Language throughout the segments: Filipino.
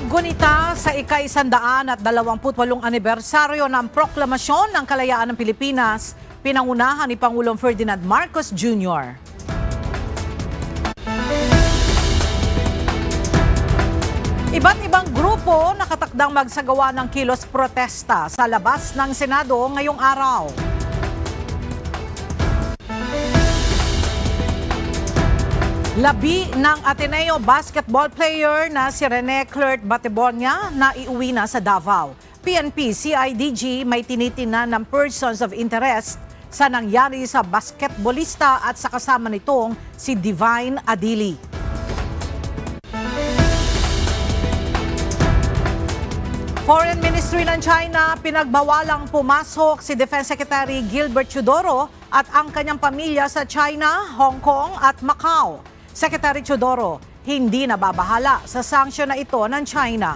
Paggunita sa ika-128 anibersaryo ng Proklamasyon ng Kalayaan ng Pilipinas, pinangunahan ni Pangulong Ferdinand Marcos Jr. Iba't ibang grupo nakatakdang magsagawa ng kilos protesta sa labas ng Senado ngayong araw. Labi ng Ateneo basketball player na si Rene Clert Batebonia na iuwi na sa Davao. PNP CIDG may tinitinan ng persons of interest sa nangyari sa basketballista at sa kasama nitong si Divine Adili. Foreign Ministry ng China pinagbawalang pumasok si Defense Secretary Gilbert Teodoro at ang kanyang pamilya sa China, Hong Kong at Macau. Secretary Teodoro hindi nababahala sa sanksyon na ito ng China.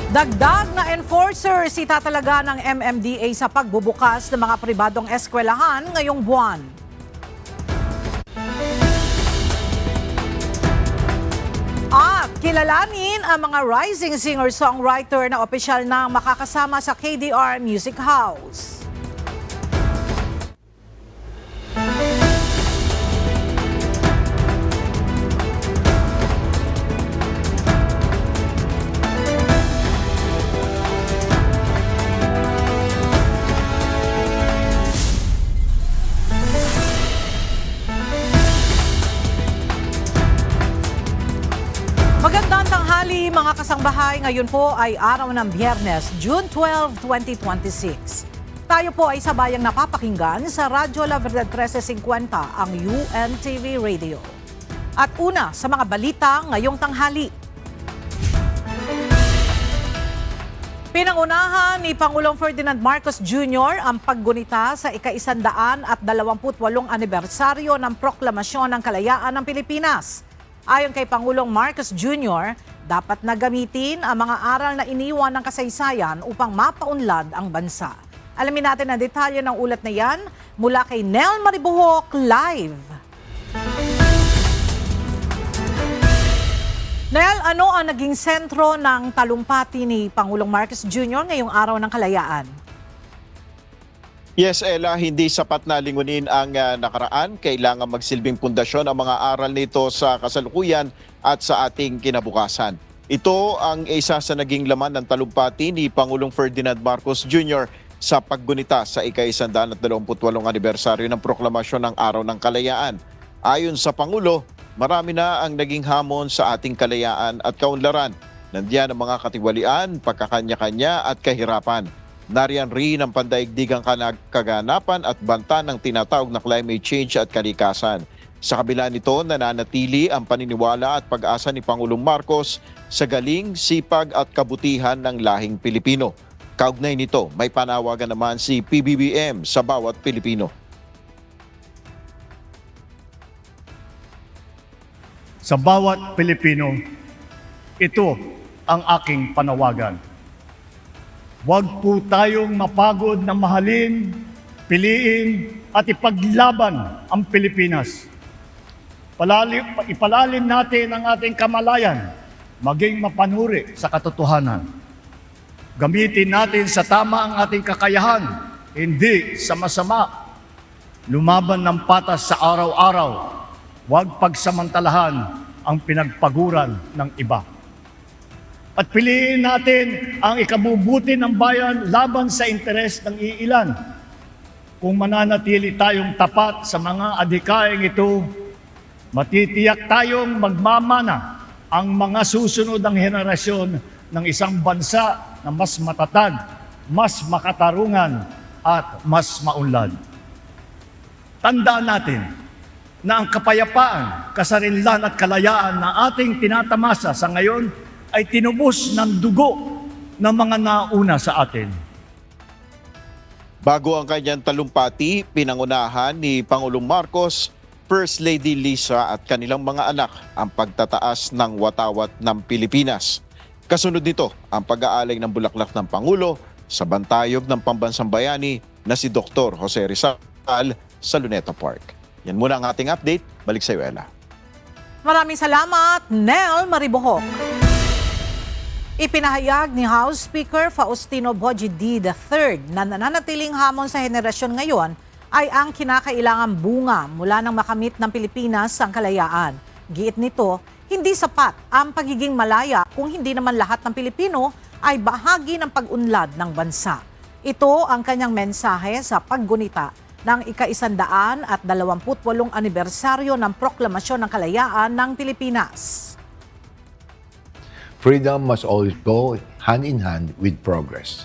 Dagdag na enforcers itatalaga ng MMDA sa pagbubukas ng mga pribadong eskwelahan ngayong buwan. At kilalanin ang mga rising singer-songwriter na opisyal na makakasama sa KDR Music House. Magandang tanghali mga kasangbahay. Ngayon po ay araw ng Biyernes, June 12, 2026. Tayo po ay sabayang napapakinggan sa Radyo La Verdad 1350, ang UNTV Radio. At una sa mga balita ngayong tanghali. Pinangunahan ni Pangulong Ferdinand Marcos Jr. ang paggunita sa ika-128 anibersaryo ng Proklamasyon ng Kalayaan ng Pilipinas. Ayon kay Pangulong Marcos Jr., dapat na gamitin ang mga aral na iniwan ng kasaysayan upang mapaunlad ang bansa. Alamin natin ang detalye ng ulat na yan mula kay Nel Maribuhok live. Nel, ano ang naging sentro ng talumpati ni Pangulong Marcos Jr. ngayong araw ng Kalayaan? Yes, Ella, hindi sapat na lingunin ang nakaraan. Kailangan magsilbing pundasyon ang mga aral nito sa kasalukuyan at sa ating kinabukasan. Ito ang isa sa naging laman ng talumpati ni Pangulong Ferdinand Marcos Jr. sa paggunita sa ika-128 anibersaryo ng Proklamasyon ng Araw ng Kalayaan. Ayon sa Pangulo, marami na ang naging hamon sa ating kalayaan at kaunlaran. Nandiyan ang mga katiwalian, pagkakanya-kanya at kahirapan. Nariyan rin ang pandaigdigang kaganapan at banta ng tinatawag na climate change at kalikasan. Sa kabila nito, nananatili ang paniniwala at pag-asa ni Pangulong Marcos sa galing, sipag at kabutihan ng lahing Pilipino. Kaugnay nito, may panawagan naman si PBBM sa bawat Pilipino. Sa bawat Pilipino, ito ang aking panawagan. Huwag po tayong mapagod na mahalin, piliin at ipaglaban ang Pilipinas. Ipalalim natin ang ating kamalayan, maging mapanuri sa katotohanan. Gamitin natin sa tama ang ating kakayahan, hindi sa masama. Lumaban ng patas sa araw-araw, huwag pagsamantalahan ang pinagpaguran ng iba. At piliin natin ang ikabubuti ng bayan laban sa interes ng iilan. Kung mananatili tayong tapat sa mga adhikaing ito, matitiyak tayong magmamana ang mga susunod ng henerasyon ng isang bansa na mas matatag, mas makatarungan at mas maunlad. Tandaan natin na ang kapayapaan, kasarinlan at kalayaan na ating tinatamasa sa ngayon ay tinubos ng dugo ng mga nauna sa atin. Bago ang kanyang talumpati, pinangunahan ni Pangulong Marcos, First Lady Lisa at kanilang mga anak ang pagtataas ng watawat ng Pilipinas. Kasunod nito ang pag-aalay ng bulaklak ng Pangulo sa bantayog ng pambansang bayani na si Dr. Jose Rizal sa Luneta Park. Yan muna ang ating update. Balik sa iyo, Ella. Maraming salamat, Nel Maribohok. Ipinahayag ni House Speaker Faustino Boji D. III na nananatiling hamon sa henerasyon ngayon ay ang kinakailangang bunga mula ng makamit ng Pilipinas ang kalayaan. Giit nito, hindi sapat ang pagiging malaya kung hindi naman lahat ng Pilipino ay bahagi ng pag-unlad ng bansa. Ito ang kanyang mensahe sa paggunita ng ika-128 anibersaryo ng Proklamasyon ng Kalayaan ng Pilipinas. Freedom must always go hand in hand with progress.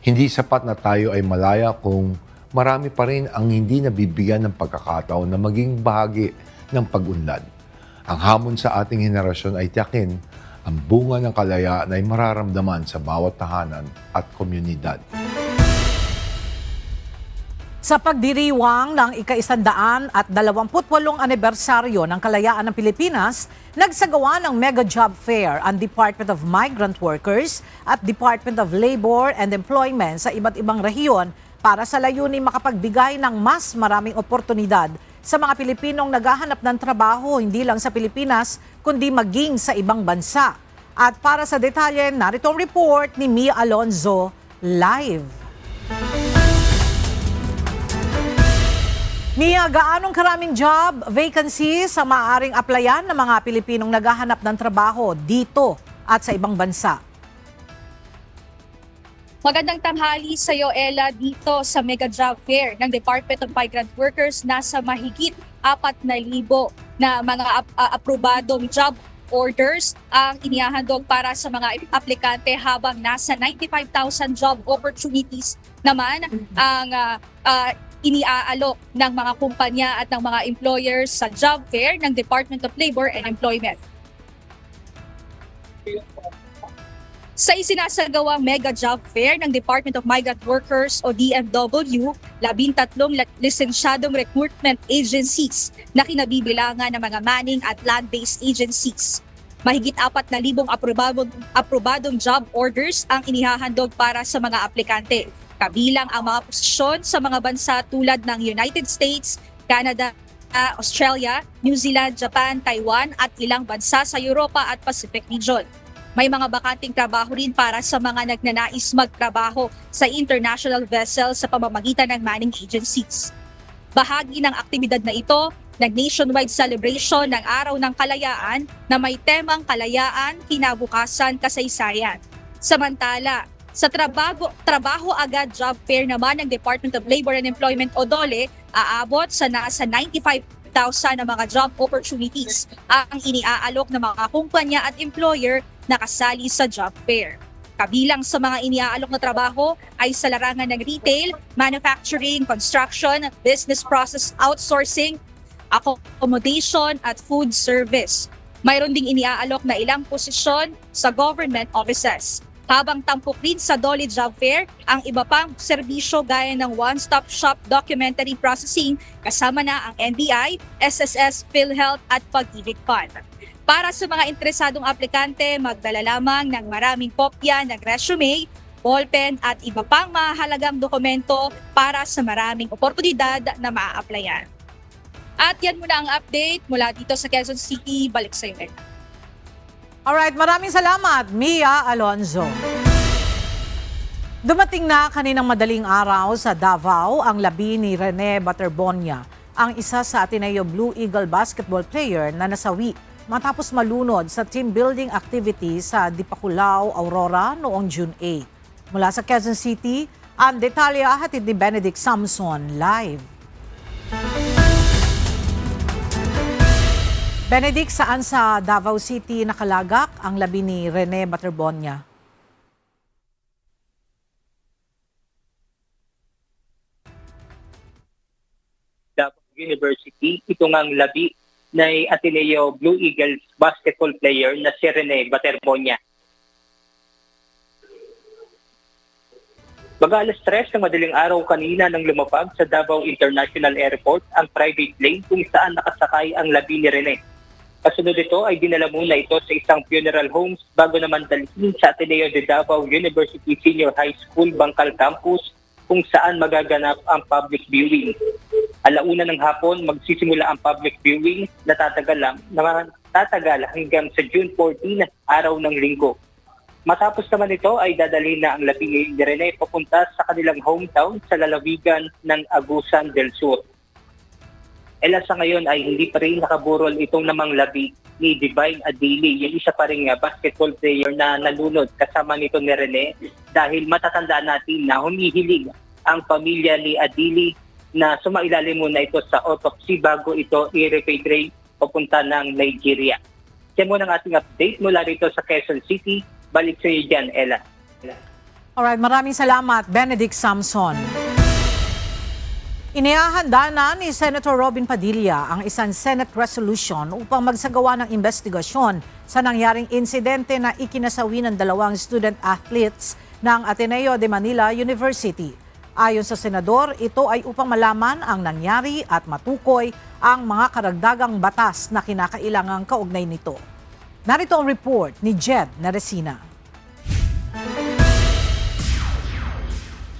Hindi sapat na tayo ay malaya kung marami pa rin ang hindi nabibigyan ng pagkakataon na maging bahagi ng pag-unlad. Ang hamon sa ating henerasyon ay tiyakin ang bunga ng kalayaan ay mararamdaman sa bawat tahanan at komunidad. Sa pagdiriwang ng ika-128 anibersaryo ng Kalayaan ng Pilipinas, nagsagawa ng Mega Job Fair ang Department of Migrant Workers at Department of Labor and Employment sa iba't ibang rehiyon para sa layunin makapagbigay ng mas maraming oportunidad sa mga Pilipinong naghahanap ng trabaho hindi lang sa Pilipinas kundi maging sa ibang bansa. At para sa detalye, narito ang report ni Mia Alonzo live. Mia, gaanong karaming job vacancies sa maaaring applyan ng mga Pilipinong naghahanap ng trabaho dito at sa ibang bansa? Magandang tanghali sa iyo, Ella, dito sa Mega Job Fair ng Department of Migrant Workers. Nasa mahigit 4,000 na mga aprobadong job orders ang inihahandog para sa mga aplikante, habang nasa 95,000 job opportunities naman ang iniaalok ng mga kumpanya at ng mga employers sa job fair ng Department of Labor and Employment. Sa isinasagawang Mega Job Fair ng Department of Migrant Workers o DMW, 13 lisensyadong recruitment agencies na kinabibilangan ng mga manning at land-based agencies. Mahigit 4,000 aprobadong job orders ang inihahandog para sa mga aplikante. Kabilang ang mga posisyon sa mga bansa tulad ng United States, Canada, Australia, New Zealand, Japan, Taiwan at ilang bansa sa Europa at Pacific region. May mga bakanting trabaho rin para sa mga nagnanais magtrabaho sa international vessels sa pamamagitan ng manning agencies. Bahagi ng aktibidad na ito, nag-nationwide celebration ng Araw ng Kalayaan na may temang kalayaan, kinabukasan, kasaysayan. Samantala, sa trabaho agad job fair naman ng Department of Labor and Employment o DOLE, aabot sa nasa 95,000 na mga job opportunities ang iniaalok ng mga kumpanya at employer na kasali sa job fair. Kabilang sa mga iniaalok na trabaho ay sa larangan ng retail, manufacturing, construction, business process outsourcing, accommodation at food service. Mayroon ding iniaalok na ilang posisyon sa government offices. Habang tampok rin sa DOLE Job Fair ang iba pang serbisyo gaya ng one-stop shop documentary processing kasama na ang NBI, SSS, PhilHealth at Pag-ibig Fund. Para sa mga interesadong aplikante, magdala lamang ng maraming kopya ng resume, ballpen at iba pang mahalagang dokumento para sa maraming oportunidad na maa-applyan. At yan muna ang update mula dito sa Quezon City. Balik sa iyo. Alright, maraming salamat, Mia Alonzo. Dumating na kaninang madaling araw sa Davao ang labi ni Rene Baterbonia, ang isa sa Ateneo Blue Eagle basketball player na nasawi matapos malunod sa team building activity sa Dipaculao, Aurora noong June 8. Mula sa Quezon City, ang detalye hatid ni Benedict Samson live. Benedict, saan sa Davao City nakalagak ang labi ni Rene Baterbonia? Davao University, ito ngang labi na Ateneo Blue Eagles basketball player na si Rene Baterbonia. Mag-alas 3 ng madaling araw kanina nang lumapag sa Davao International Airport ang private plane kung saan nakasakay ang labi ni Rene. Kasunod ito ay dinala muna ito sa isang funeral homes bago naman dalhin sa Ateneo de Davao University Senior High School Bangkal Campus kung saan magaganap ang public viewing. Alauna ng hapon magsisimula ang public viewing na magtatagal hanggang sa June 14, araw ng linggo. Matapos naman ito ay dadalhin na ang labi ni Rene papunta sa kanilang hometown sa lalawigan ng Agusan del Sur. Sa ngayon ay hindi pa rin nakaburol itong namang labi ni Divine Adili, yung isa pa rin basketball player na nalunod kasama nito ni Rene, dahil matatandaan natin na humihiling ang pamilya ni Adili na sumailalim muna ito sa autopsy bago ito i-repatriate papunta ng Nigeria. Yan muna ang ating update mula rito sa Quezon City. Balik sa iyo dyan, Ella. Alright, maraming salamat, Benedict Samson. Inihahanda na ni Senator Robin Padilla ang isang Senate resolution upang magsagawa ng investigasyon sa nangyaring insidente na ikinasawi ng 2 student athletes ng Ateneo de Manila University. Ayon sa senador, ito ay upang malaman ang nangyari at matukoy ang mga karagdagang batas na kinakailangang kaugnay nito. Narito ang report ni Jed Naresina.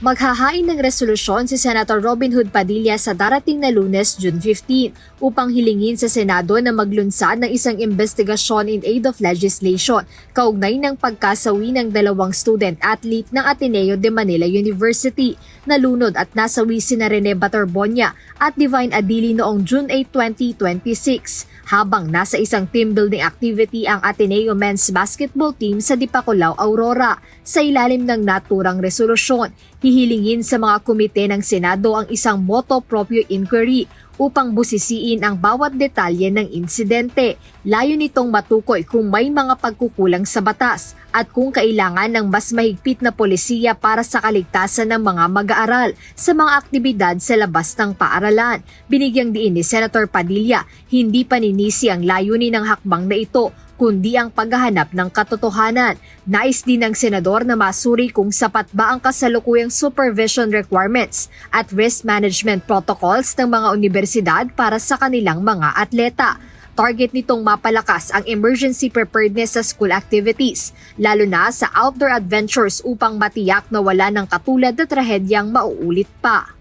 Maghahain ng resolusyon si Senator Robin Hood Padilla sa darating na Lunes, June 15, upang hilingin sa Senado na maglunsad ng isang investigasyon in aid of legislation kaugnay ng pagkasawi ng 2 student-athlete ng Ateneo de Manila University. Nalunod at nasawi sina Rene Baterbonia at Divine Adili noong June 8, 2026, habang nasa isang team building activity ang Ateneo men's basketball team sa Dipaculao, Aurora. Sa ilalim ng naturang resolusyon, hihilingin sa mga komite ng Senado ang isang motu proprio inquiry upang busisiin ang bawat detalye ng insidente. Layo nitong matukoy kung may mga pagkukulang sa batas at kung kailangan ng mas mahigpit na polisiya para sa kaligtasan ng mga mag-aaral sa mga aktibidad sa labas ng paaralan. Binigyang diin ni Senator Padilla, hindi paninisi ang layunin ng hakbang na ito, kundi ang paghahanap ng katotohanan. Nais din ng senador na masuri kung sapat ba ang kasalukuyang supervision requirements at risk management protocols ng mga universidad para sa kanilang mga atleta. Target nitong mapalakas ang emergency preparedness sa school activities, lalo na sa outdoor adventures upang matiyak na wala ng katulad na trahedyang mauulit pa.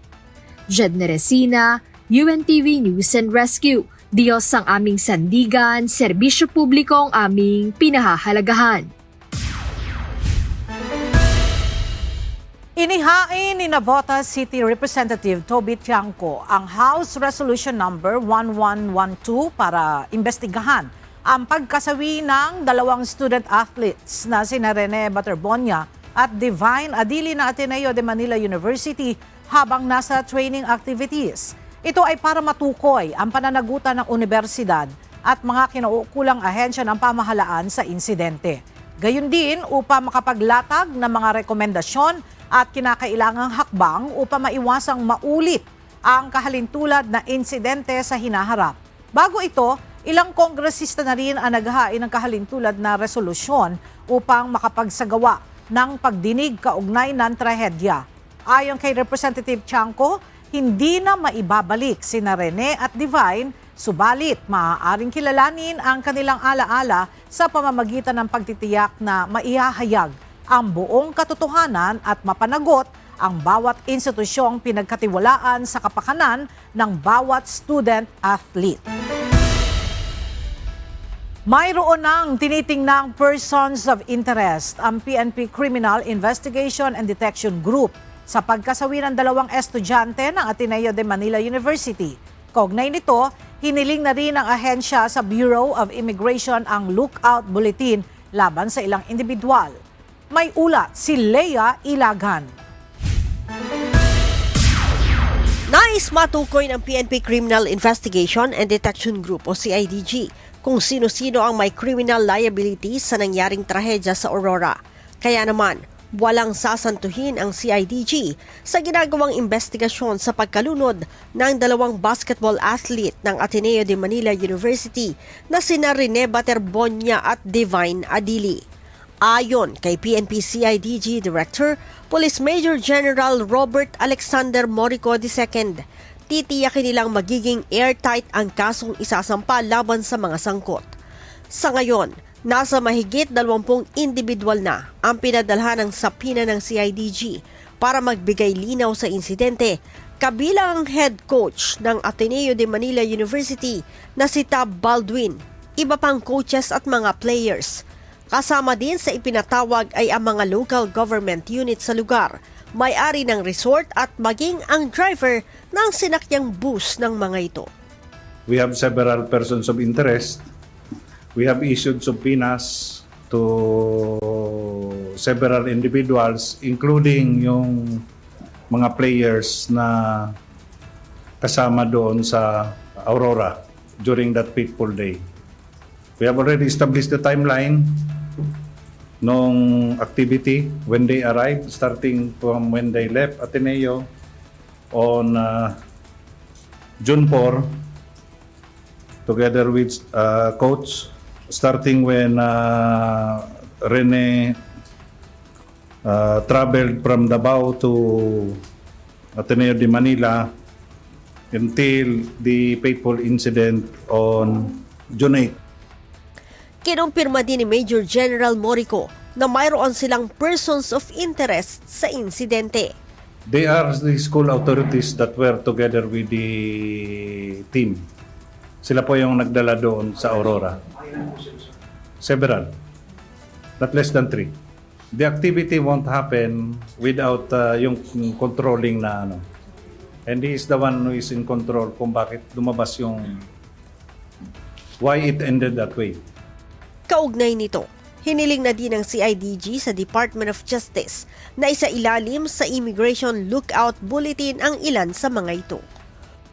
Jed Naresina, UNTV News and Rescue. Diyos ang aming sandigan, serbisyo publiko ang aming pinahahalagahan. Inihain ni Navotas City Representative Toby Tiangco ang House Resolution Number 1112 para imbestigahan ang pagkasawi ng 2 student athletes na sina Rene Baterbonia at Divine Adili ng Ateneo de Manila University habang nasa training activities. Ito ay para matukoy ang pananagutan ng universidad at mga kinaukulang ahensya ng pamahalaan sa insidente. Gayun din upang makapaglatag ng mga rekomendasyon at kinakailangang hakbang upang maiwasang maulit ang kahalintulad na insidente sa hinaharap. Bago ito, ilang kongresista na rin ang naghahain ng kahalintulad na resolusyon upang makapagsagawa ng pagdinig kaugnay ng trahedya. Ayon kay Representative Tiangco, hindi na maibabalik sina Rene at Divine, subalit maaaring kilalanin ang kanilang alaala sa pamamagitan ng pagtitiyak na maihahayag ang buong katotohanan at mapanagot ang bawat institusyong pinagkatiwalaan sa kapakanan ng bawat student-athlete. Mayroon ng tinitingnang persons of interest ang PNP Criminal Investigation and Detection Group sa pagkasawi ng 2 estudyante ng Ateneo de Manila University. Kaugnay nito, hiniling na rin ng ahensya sa Bureau of Immigration ang lookout bulletin laban sa ilang individual. May ulat si Leia Ilagan. Nais matukoy ng PNP Criminal Investigation and Detection Group o CIDG kung sino-sino ang may criminal liabilities sa nangyaring trahedya sa Aurora. Kaya naman, walang sasantuhin ang CIDG sa ginagawang investigasyon sa pagkalunod ng 2 basketball athlete ng Ateneo de Manila University na sina Rene Baterbonia at Divine Adili. Ayon kay PNP CIDG Director, Police Major General Robert Alexander Morico II, titiyakin nilang magiging airtight ang kasong isasampa laban sa mga sangkot. Sa ngayon, nasa mahigit 20 individual na ang pinadalhan ng sapina ng CIDG para magbigay linaw sa insidente, kabilang ang head coach ng Ateneo de Manila University na si Tab Baldwin, iba pang coaches at mga players. Kasama din sa ipinatawag ay ang mga local government unit sa lugar, may-ari ng resort at maging ang driver ng sinakyang bus ng mga ito. We have several persons of interest. We have issued subpoenas to several individuals, including yung mga players na kasama doon sa Aurora during that fateful day. We have already established the timeline nung activity when they arrived, starting from when they left Ateneo on June 4, together with coach, starting when Rene traveled from Davao to Ateneo de Manila until the fateful incident on June 8. Kinumpirma din ni Major General Morico na mayroon silang persons of interest sa insidente. They are the school authorities that were together with the team. Sila po yung nagdala doon sa Aurora. Several. Not less than 3. The activity won't happen without yung controlling na ano. And he is the one who is in control kung bakit lumabas yung why it ended that way. Kaugnay nito, hiniling na din ng CIDG sa Department of Justice na isailalim sa Immigration Lookout Bulletin ang ilan sa mga ito.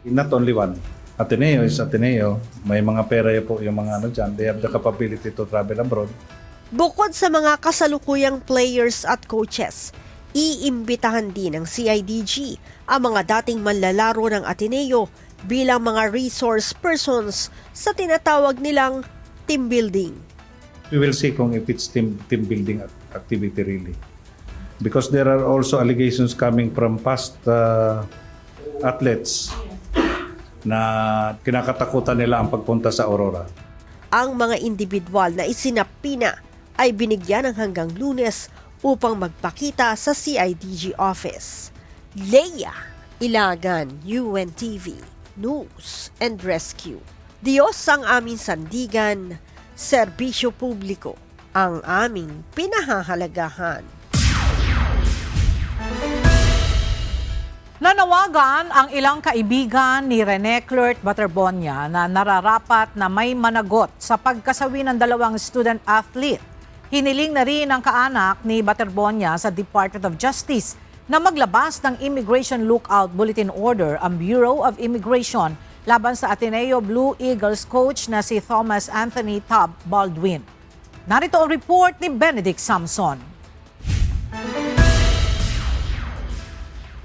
Not only one. Ateneo is Ateneo. May mga pera po yung mga ano dyan. They have the capability to travel abroad. Bukod sa mga kasalukuyang players at coaches, iimbitahan din ng CIDG ang mga dating manlalaro ng Ateneo bilang mga resource persons sa tinatawag nilang team building. We will see kung if it's team building activity really. Because there are also allegations coming from past athletes na kinakatakutan nila ang pagpunta sa Aurora. Ang mga individual na isinapina ay binigyan ng hanggang Lunes upang magpakita sa CIDG office. Leia Ilagan, UNTV, News and Rescue. Diyos ang aming sandigan, serbisyo publiko ang aming pinahahalagahan. Nanawagan ang ilang kaibigan ni Rene Clert Baterbonia na nararapat na may managot sa pagkasawi ng dalawang student athlete. Hiniling na rin ang kaanak ni Baterbonia sa Department of Justice na maglabas ng Immigration Lookout Bulletin Order ang Bureau of Immigration laban sa Ateneo Blue Eagles coach na si Thomas Anthony Tab Baldwin. Narito ang report ni Benedict Samson.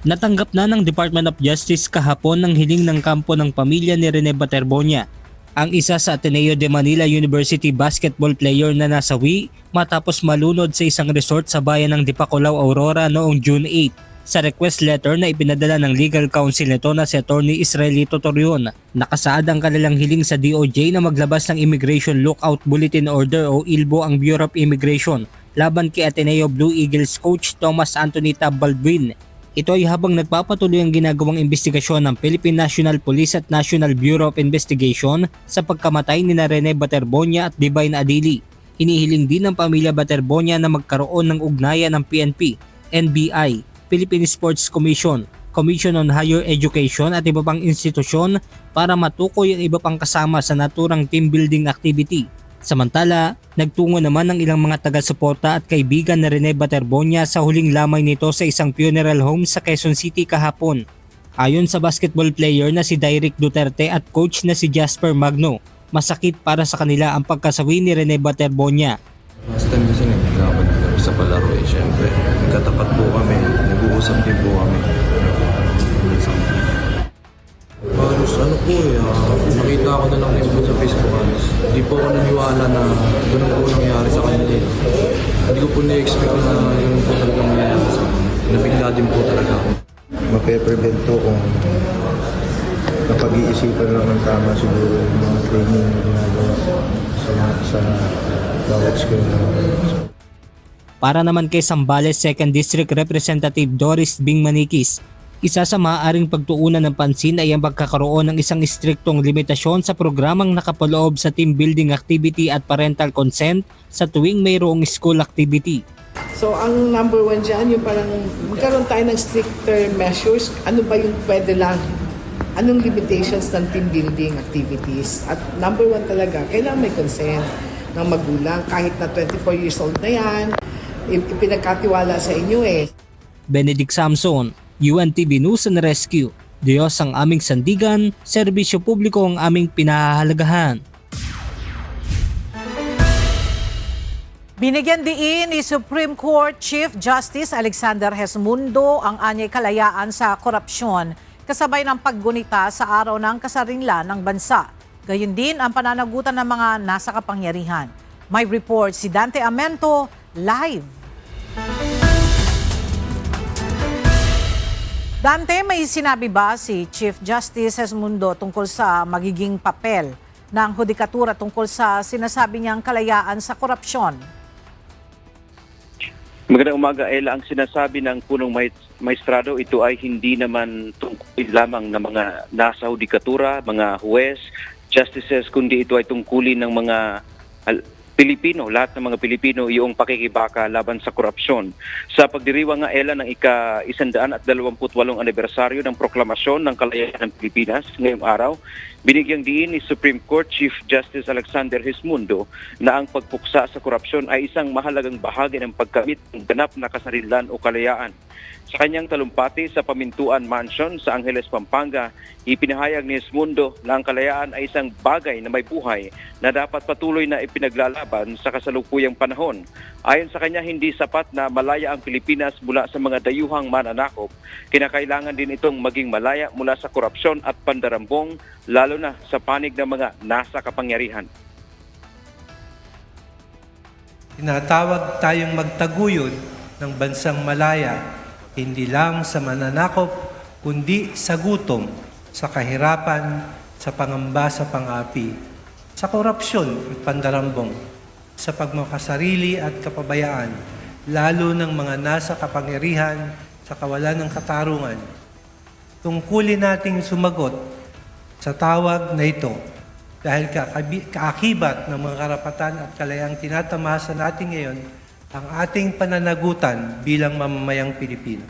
Natanggap na ng Department of Justice kahapon ng hiling ng kampo ng pamilya ni Rene Baterbonia, ang isa sa Ateneo de Manila University basketball player na nasawi matapos malunod sa isang resort sa bayan ng Dipaculao, Aurora noong June 8. Sa request letter na ipinadala ng legal counsel nito na si Attorney Israelito Torion, nakasaad ang kanilang hiling sa DOJ na maglabas ng Immigration Lookout Bulletin Order o ILBO ang Bureau of Immigration laban kay Ateneo Blue Eagles coach Thomas Anthony Tab Baldwin. Ito ay habang nagpapatuloy ang ginagawang investigasyon ng Philippine National Police at National Bureau of Investigation sa pagkamatay ni Rene Baterbonia at Divine Adili. Inihiling din ng pamilya Baterbonia na magkaroon ng ugnayan ng PNP, NBI, Philippine Sports Commission, Commission on Higher Education at iba pang institusyon para matukoy ang iba pang kasama sa naturang team building activity. Samantala, nagtungo naman ng ilang mga taga-suporta at kaibigan na Rene Baterbonia sa huling lamay nito sa isang funeral home sa Quezon City kahapon. Ayon sa basketball player na si Derek Duterte at coach na si Jasper Magno, masakit para sa kanila ang pagkasawi ni Rene Baterbonia. Last time kasi nagkakapag sa palaro syempre, nagkatapat po kami, nag-uusap din po kami. Halos nakita ko na lang din po sa Facebook halos. Hindi po ako naniwala na ganun po nangyari sa kanila. Hindi ko po na-expect na yung po talaga mangyayari sa kanila. Nabigla din po talaga ako. Mape-prevent to kung napag-iisipan lang ng tama siguro yung mga training na ginagawa sa bawat school. Para naman kay Zambales 2nd District Representative Doris Bing Manikis, Isa sa maaaring pagtuunan ng pansin ay ang pagkakaroon ng isang istriktong limitasyon sa programang nakapaloob sa team building activity at parental consent sa tuwing mayroong school activity. So ang number one dyan, yung parang magkaroon tayo ng stricter measures. Ano ba yung pwede lang? Anong limitations ng team building activities? At number one talaga, kailangan may consent ng magulang. Kahit na 24 years old na yan, ipinagkatiwala sa inyo eh. Benedict Samson, UNTV News and Rescue. Diyos ang aming sandigan, serbisyo publiko ang aming pinahahalagahan. Binigyan diin ni Supreme Court Chief Justice Alexander Gesmundo ang anyay kalayaan sa korupsyon kasabay ng paggunita sa araw ng kasarinlan ng bansa. Gayun din ang pananagutan ng mga nasa kapangyarihan. May report si Dante Amento live. Dante, may sinabi ba si Chief Justice Gesmundo tungkol sa magiging papel ng hudikatura tungkol sa sinasabi niyang kalayaan sa korupsyon? Magandang umaga, Ella. Ang sinasabi ng punong maestrado, ito ay hindi naman tungkol lamang ng mga nasa hudikatura, mga huwes, justices, kundi ito ay tungkulin ng mga Pilipino, lahat ng mga Pilipino, yung pakikibaka laban sa korupsyon. Sa pagdiriwang nga, Ella, ng ika-128 anibersaryo ng proklamasyon ng kalayaan ng Pilipinas ngayong araw, binigyang diin ni Supreme Court Chief Justice Alexander Gesmundo na ang pagpuksa sa korupsyon ay isang mahalagang bahagi ng pagkamit ng ganap na kasarinlan o kalayaan. Sa kanyang talumpati sa Pamintuan Mansion sa Angeles, Pampanga, ipinahayag ni Gesmundo na ang kalayaan ay isang bagay na may buhay na dapat patuloy na ipinaglalaban sa kasalukuyang panahon. Ayon sa kanya, hindi sapat na malaya ang Pilipinas mula sa mga dayuhang mananakop. Kinakailangan din itong maging malaya mula sa korupsyon at pandarambong, lalo na sa panig ng mga nasa kapangyarihan. Tinatawag tayong magtaguyod ng bansang malaya, hindi lang sa mananakop, kundi sa gutom, sa kahirapan, sa pangamba sa pangapi, sa korupsyon at pandarambong, sa pagmakasarili at kapabayaan, lalo ng mga nasa kapangyarihan sa kawalan ng katarungan. Tungkulin nating sumagot sa tawag na ito dahil kaakibat ng mga karapatan at kalayaang tinatamasa natin ngayon ang ating pananagutan bilang mamamayang Pilipino.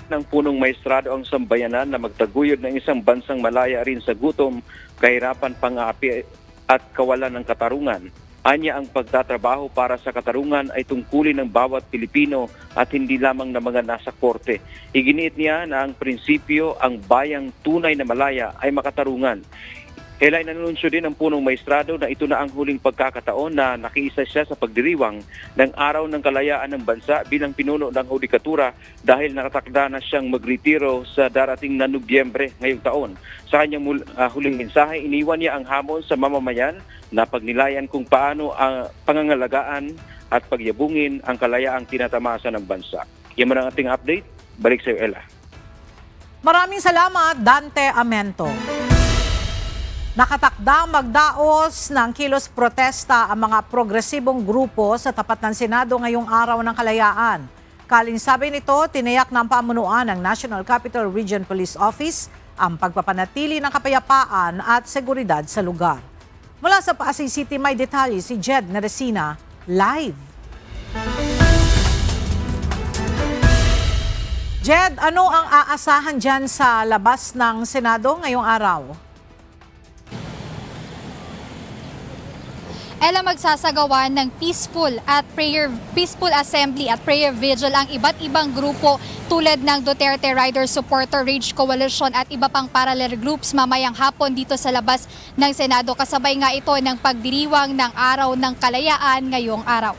Ng punong maestrado ang sambayanan na magtaguyod ng isang bansang malaya rin sa gutom, kahirapan, pang-aapi at kawalan ng katarungan. Anya ang pagtatrabaho para sa katarungan ay tungkulin ng bawat Pilipino at hindi lamang ng mga nasa korte. Iginiit niya na ang prinsipyo, ang bayang tunay na malaya ay makatarungan. Elay nanunsyo din ng punong maestrado na ito na ang huling pagkakataon na nakiisa siya sa pagdiriwang ng Araw ng Kalayaan ng Bansa bilang pinuno ng hudikatura dahil nakatakda na siyang magretiro sa darating na Nobyembre ngayong taon. Sa kanyang huling mensahe, iniwan niya ang hamon sa mamamayan na pagnilayan kung paano ang pangangalagaan at pagyabungin ang kalayaang tinatamasa ng bansa. Yan man ang ating update. Balik sa iyo, Ella. Maraming salamat, Dante Amento. Nakatakdang magdaos ng kilos protesta ang mga progresibong grupo sa tapat ng Senado ngayong Araw ng Kalayaan. Kalinsabi nito, tiniyak ng pamunuan ng National Capital Region Police Office ang pagpapanatili ng kapayapaan at seguridad sa lugar. Mula sa Pasay City, may detalye si Jed Neresina, live. Jed, ano ang aasahan dyan sa labas ng Senado ngayong araw? Ella, magsasagawa ng peaceful assembly at prayer vigil ang iba't ibang grupo tulad ng Duterte Rider Supporter Rage Coalition at iba pang parallel groups mamayang hapon dito sa labas ng Senado. Kasabay nga ito ng pagdiriwang ng Araw ng Kalayaan ngayong araw.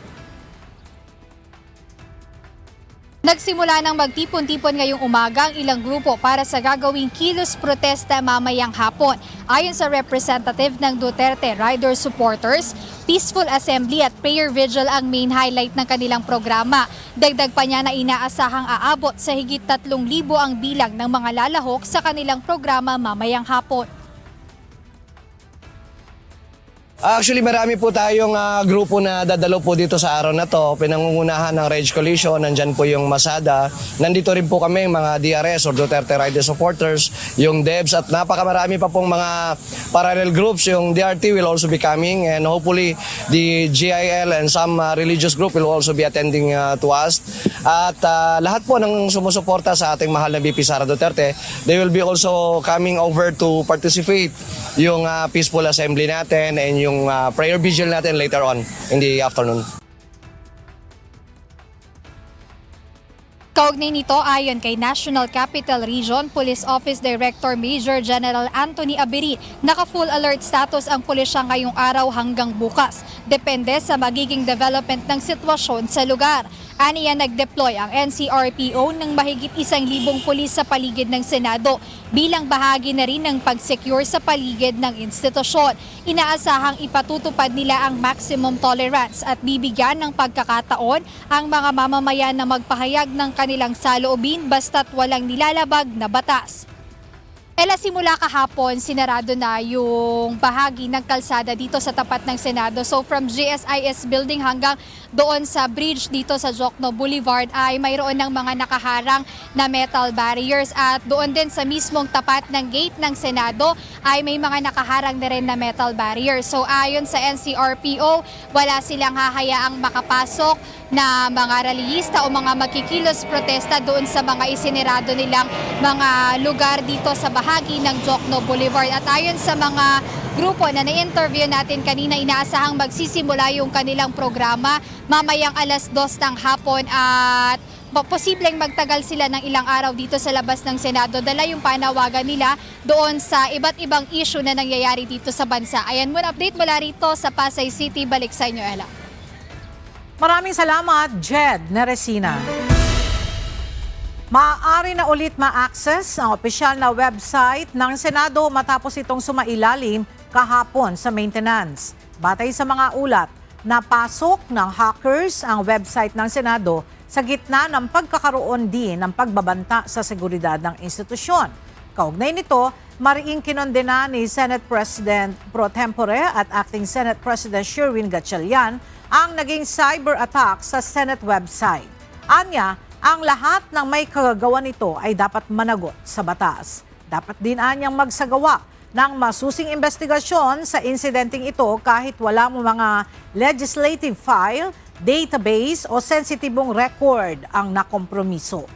Nagsimula ng magtipon-tipon ngayong umaga ang ilang grupo para sa gagawing kilos protesta mamayang hapon. Ayon sa representative ng Duterte Rider Supporters, peaceful assembly at prayer vigil ang main highlight ng kanilang programa. Dagdag pa niya na inaasahang aabot sa higit 3,000 ang bilang ng mga lalahok sa kanilang programa mamayang hapon. Actually, marami po tayong grupo na dadalo po dito sa araw na to. Pinangungunahan ng Reg Coalition, nandyan po yung Masada. Nandito rin po kami, mga DRS or Duterte Rider Supporters, yung DEBs at napakamarami pa pong mga parallel groups. Yung DRT will also be coming and hopefully the GIL and some religious group will also be attending to us. At lahat po ng sumusuporta sa ating mahal na VP Sara Duterte, they will be also coming over to participate yung peaceful assembly natin and yung prayer vigil natin later on in the afternoon. Kaugnay nito, ayon kay National Capital Region Police Office Director Major General Anthony Abiri, naka-full alert status ang pulisya ngayong araw hanggang bukas. Depende sa magiging development ng sitwasyon sa lugar. Aniya nag-deploy ang NCRPO ng mahigit 1,000 pulis sa paligid ng Senado bilang bahagi na rin ng pag-secure sa paligid ng institusyon. Inaasahang ipatutupad nila ang maximum tolerance at bibigyan ng pagkakataon ang mga mamamayan na magpahayag ng kanilang saloobin basta't walang nilalabag na batas. Simula kahapon, sinarado na yung bahagi ng kalsada dito sa tapat ng Senado. So from GSIS building hanggang doon sa bridge dito sa Jokno Boulevard ay mayroon ng mga nakaharang na metal barriers. At doon din sa mismong tapat ng gate ng Senado ay may mga nakaharang na rin na metal barriers. So ayon sa NCRPO, wala silang hahayaang makapasok na mga rallyista o mga magkikilos protesta doon sa mga isinirado nilang mga lugar dito sa bahagi ng Jokno Boulevard. At ayon sa mga grupo na na-interview natin kanina, inaasahang magsisimula yung kanilang programa mamayang 2:00 ng hapon at posibleng magtagal sila ng ilang araw dito sa labas ng Senado. Dala yung panawagan nila doon sa iba't ibang issue na nangyayari dito sa bansa. Ayan muna update mula rito sa Pasay City. Balik sa inyo, Ella. Maraming salamat, Jed Neresina. Maaari na ulit ma-access ang opisyal na website ng Senado matapos itong sumailalim kahapon sa maintenance. Batay sa mga ulat, napasok ng hackers ang website ng Senado sa gitna ng pagkakaroon din ng pagbabanta sa seguridad ng institusyon. Kaugnay nito, mariing kinondena ni Senate President Pro Tempore at Acting Senate President Sherwin Gatchalian ang naging cyber attack sa Senate website. Anya, ang lahat ng may kagagawa nito ay dapat managot sa batas. Dapat din anyang magsagawa ng masusing investigasyon sa insidenteng ito kahit wala mo mga legislative file, database o sensitibong record ang nakompromiso.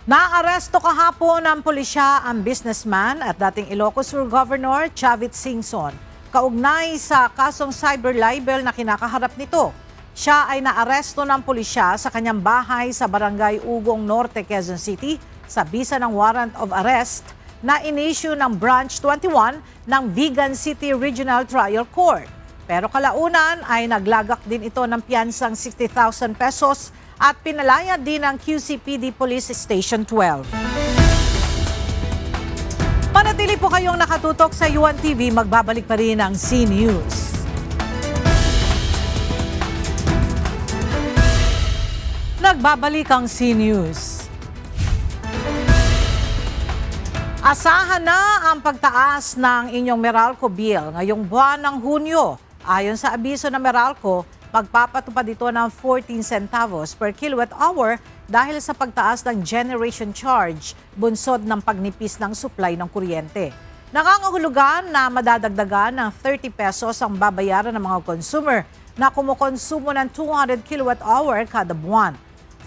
Naaresto kahapon ng pulisya ang businessman at dating Ilocos Sur Governor Chavit Singson kaugnay sa kasong cyber libel na kinakaharap nito. Siya ay naaresto ng pulisya sa kanyang bahay sa Barangay Ugong Norte, Quezon City sa bisa ng warrant of arrest na in-issue ng Branch 21 ng Vigan City Regional Trial Court. Pero kalaunan ay naglagak din ito ng piyansang 60,000 pesos at pinalaya din ng QCPD Police Station 12. Panatili po kayong nakatutok sa Yuan TV, magbabalik pa rin ang C-News. Nagbabalik ang C-News. Asahan na ang pagtaas ng inyong Meralco bill ngayong buwan ng Hunyo. Ayon sa abiso ng Meralco, magpapatupad ito ng 14 centavos per kilowatt hour dahil sa pagtaas ng generation charge, bunsod ng pagnipis ng supply ng kuryente. Nangangahulugan na madadagdagan ng 30 pesos ang babayaran ng mga consumer na kumukonsumo ng 200 kilowatt hour kada buwan.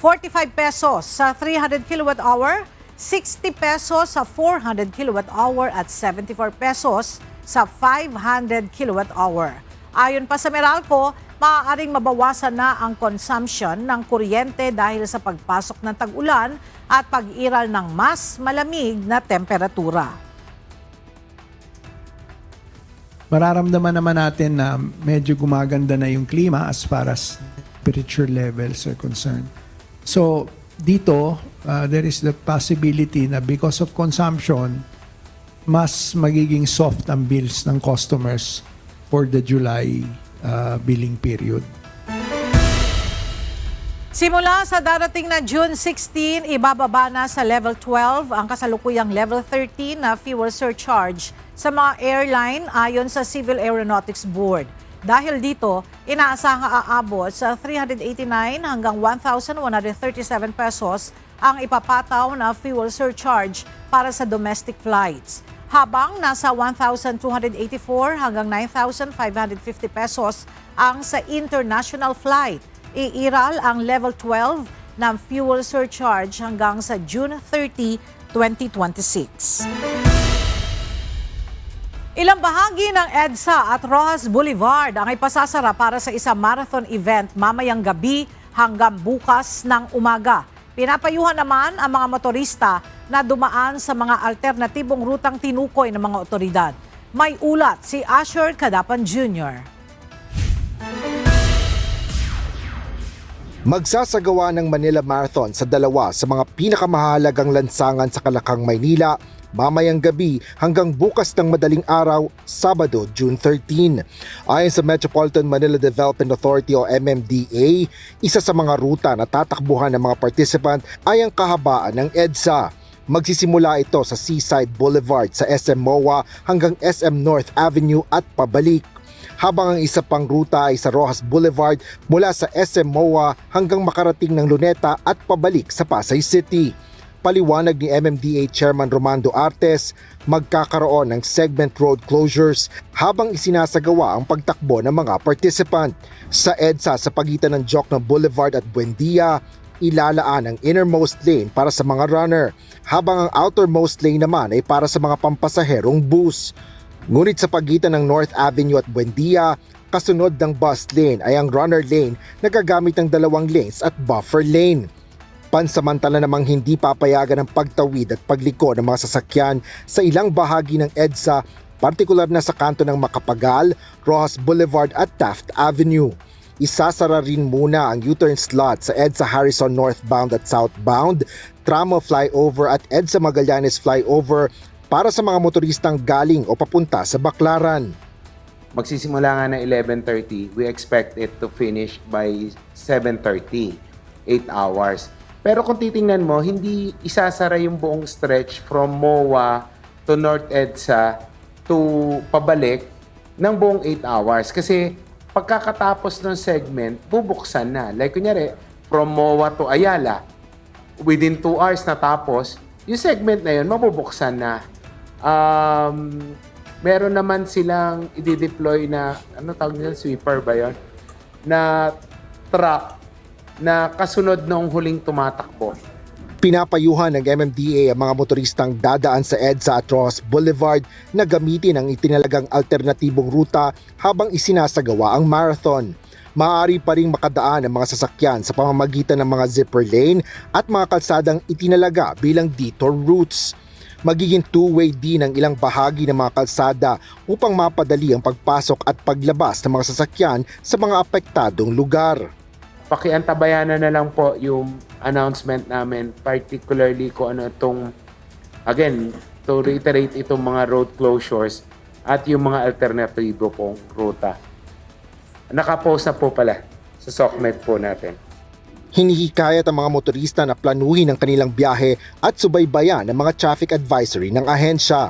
45 pesos sa 300 kilowatt hour, 60 pesos sa 400 kilowatt hour at 74 pesos sa 500 kilowatt hour. Ayon pa sa Meralco, maaaring mabawasan na ang consumption ng kuryente dahil sa pagpasok ng tag-ulan at pag-iral ng mas malamig na temperatura. Mararamdaman naman natin na medyo gumaganda na yung klima as far as temperature levels are concerned. So, dito, there is the possibility na because of consumption, mas magiging soft ang bills ng customers for the July billing period. Simula sa darating na June 16, ibababa na sa level 12 ang kasalukuyang level 13 na fuel surcharge sa mga airline ayon sa Civil Aeronautics Board. Dahil dito, inaasahang aabot sa 389 hanggang 1,137 pesos ang ipapataw na fuel surcharge para sa domestic flights, habang nasa 1,284 hanggang 9,550 pesos ang sa international flight. Iiral ang level 12 ng fuel surcharge hanggang sa June 30, 2026. Ilang bahagi ng EDSA at Roxas Boulevard ang ipasasara para sa isang marathon event mamayang gabi hanggang bukas ng umaga. Pinapayuhan naman ang mga motorista na dumaan sa mga alternatibong rutang tinukoy ng mga otoridad. May ulat si Asher Cadapan Jr. Magsasagawa ng Manila Marathon sa dalawa sa mga pinakamahalagang lansangan sa Kalakang, Maynila mamayang gabi hanggang bukas ng madaling araw, Sabado, June 13. Ayon sa Metropolitan Manila Development Authority o MMDA, isa sa mga ruta na tatakbuhan ng mga participant ay ang kahabaan ng EDSA. Magsisimula ito sa Seaside Boulevard sa SM MOA hanggang SM North Avenue at pabalik. Habang ang isa pang ruta ay sa Roxas Boulevard mula sa SM MOA hanggang makarating ng Luneta at pabalik sa Pasay City. Paliwanag ni MMDA Chairman Romando Artes, magkakaroon ng segment road closures habang isinasagawa ang pagtakbo ng mga participant. Sa EDSA sa pagitan ng Jokno Boulevard at Buendia, ilalaan ang innermost lane para sa mga runner, habang ang outermost lane naman ay para sa mga pampasaherong bus. Ngunit sa pagitan ng North Avenue at Buendia, kasunod ng bus lane ay ang runner lane na gagamit ng dalawang lanes at buffer lane. Pansamantala namang hindi papayagan ang pagtawid at pagliko ng mga sasakyan sa ilang bahagi ng EDSA, partikular na sa kanto ng Macapagal, Roxas Boulevard at Taft Avenue. Isasara rin muna ang U-turn slot sa EDSA Harrison northbound at southbound, Tramo flyover at EDSA Magallanes flyover para sa mga motoristang galing o papunta sa Baclaran. Magsisimula nga ng 11:30, we expect it to finish by 7:30, 8 hours. Pero kung titingnan mo, hindi isasara yung buong stretch from MOA to North EDSA to pabalik ng buong 8 hours. Kasi pagkakatapos ng segment, bubuksan na. Like kunyari, from MOA to Ayala, within 2 hours na tapos, yung segment na yun, mabubuksan na. Meron naman silang i-deploy na, ano tawag nila, sweeper ba yun? Na truck na kasunod noong huling tumatakbo. Pinapayuhan ng MMDA ang mga motoristang dadaan sa EDSA at Roxas Boulevard na gamitin ang itinalagang alternatibong ruta habang isinasagawa ang marathon. Maaari pa ring makadaan ang mga sasakyan sa pamamagitan ng mga zipper lane at mga kalsadang itinalaga bilang detour routes. Magiging two-way din ang ilang bahagi ng mga kalsada upang mapadali ang pagpasok at paglabas ng mga sasakyan sa mga apektadong lugar. Pakiantabayanan na lang po yung announcement namin, particularly kung ano itong, again, to reiterate itong mga road closures at yung mga alternatibo pong ruta. Nakapost na po pala sa SOCMED po natin. Hinihikayat ang mga motorista na planuhin ang kanilang biyahe at subaybayan ang mga traffic advisory ng ahensya.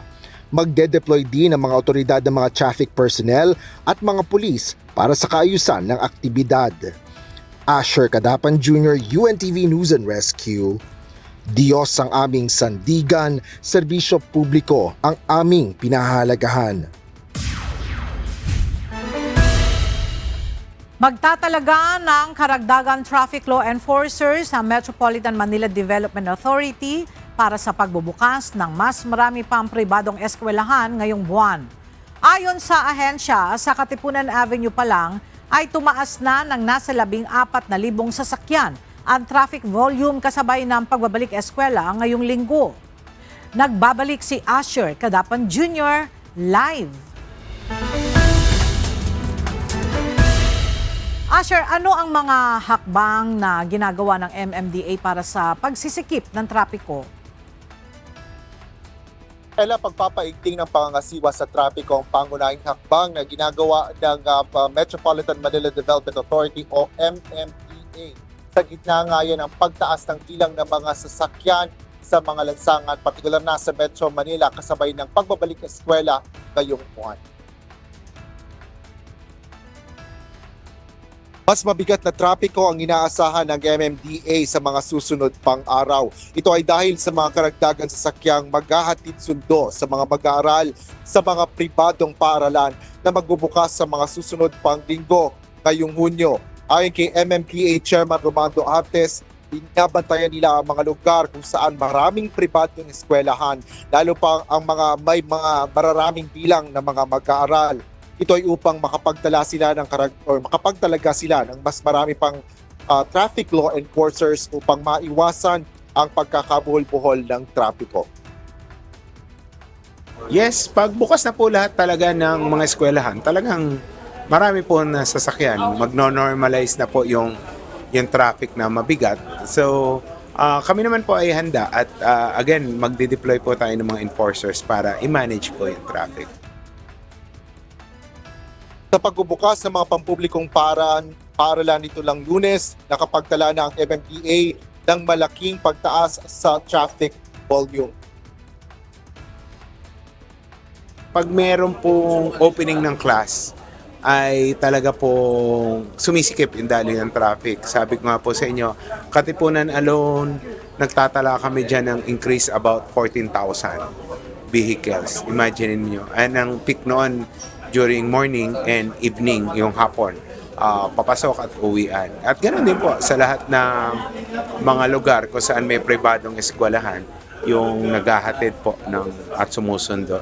Magde-deploy din ang mga otoridad ng mga traffic personnel at mga pulis para sa kaayusan ng aktibidad. Asher Cadapan Jr., UNTV News and Rescue. Diyos ang aming sandigan, serbisyo publiko ang aming pinahahalagahan. Magtatalaga ng karagdagang traffic law enforcers ang Metropolitan Manila Development Authority para sa pagbubukas ng mas marami pang pribadong eskwelahan ngayong buwan. Ayon sa ahensya, sa Katipunan Avenue pa lang ay tumaas na ng nasa 14,000 sasakyan ang traffic volume kasabay ng pagbabalik eskwela ngayong linggo. Nagbabalik si Asher Cadapan Jr. live. Asher, ano ang mga hakbang na ginagawa ng MMDA para sa pagsisikip ng trapiko? Kailan pagpapaigting ng pangangasiwa sa trapiko ang pangunahing hakbang na ginagawa ng Metropolitan Manila Development Authority o MMDA. Sa gitna nga yan ang pagtaas ng bilang ng mga sasakyan sa mga lansangan, partikular na sa Metro Manila kasabay ng pagbabalik ng eskwela ngayong buwan. Mas mabigat na trapiko ang inaasahan ng MMDA sa mga susunod pang araw. Ito ay dahil sa mga karagdagang sasakyang maghahatid sundo sa mga mag-aaral sa mga pribadong paaralan na magbubukas sa mga susunod pang linggo ngayong Hunyo. Ayon kay MMDA Chairman Romando Artes, binabantayan nila ang mga lugar kung saan maraming pribadong eskwelahan, lalo pa ang may mga mararaming bilang na mga mag-aaral. Ito ay upang makapagtalaga sila ng mas marami pang traffic law enforcers upang maiwasan ang pagkakabuhol-buhol ng trapiko. Yes, pagbukas na po lahat talaga ng mga eskwelahan, talagang marami po na sasakyan. Magno-normalize na po yung traffic na mabigat. So, kami naman po ay handa at again, magde-deploy po tayo ng mga enforcers para i-manage po yung traffic. Sa pagbubukas ng mga pampublikong paaralan nito lang Lunes, nakapagtala na ang MMDA ng malaking pagtaas sa traffic volume. Pag meron pong opening ng class, ay talaga pong sumisikip yung daloy ng traffic. Sabi ko nga po sa inyo, Katipunan alone, nagtatala kami dyan ng increase about 14,000 vehicles. Imagine niyo. And ang peak noon, during morning and evening, yung hapon, papasok at uwian. At ganoon din po sa lahat ng mga lugar kung saan may pribadong eskwelahan, yung naghahatid po at sumusundo.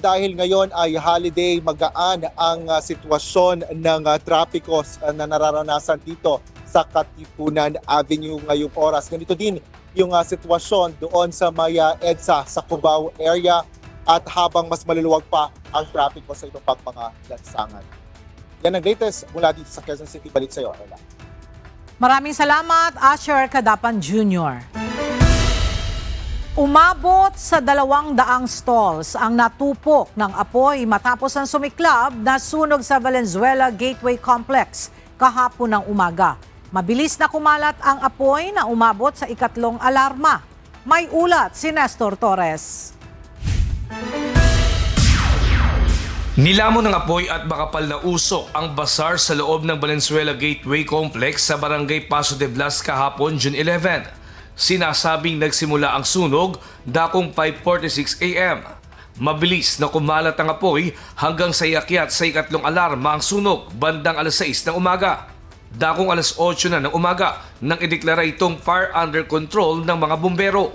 Dahil ngayon ay holiday, magaan ang sitwasyon ng trapiko na nararanasan dito sa Katipunan Avenue ngayong oras. Ganito din yung sitwasyon doon sa Maya EDSA sa Cubao area at habang mas maluluwag pa ang trapiko sa ibang mga lansangan. Yan ang latest mula dito sa Quezon City. Balik sa iyo, Ella. Maraming salamat, Asher Cadapan Jr. Umabot sa 200 stalls ang natupok ng apoy matapos ang sumiklab na sunog sa Valenzuela Gateway Complex kahapon ng umaga. Mabilis na kumalat ang apoy na umabot sa ikatlong alarma. May ulat si Nestor Torres. Nilamon ng apoy at makapal na usok ang basar sa loob ng Valenzuela Gateway Complex sa Barangay Paso de Blas kahapon June 11. Sinasabing nagsimula ang sunog dakong 5:46 a.m. Mabilis na kumalat ang apoy hanggang sa iakyat sa ikatlong alarma ang sunog bandang alas 6 ng umaga. Dakong alas 8 na ng umaga nang ideklara itong fire under control ng mga bumbero.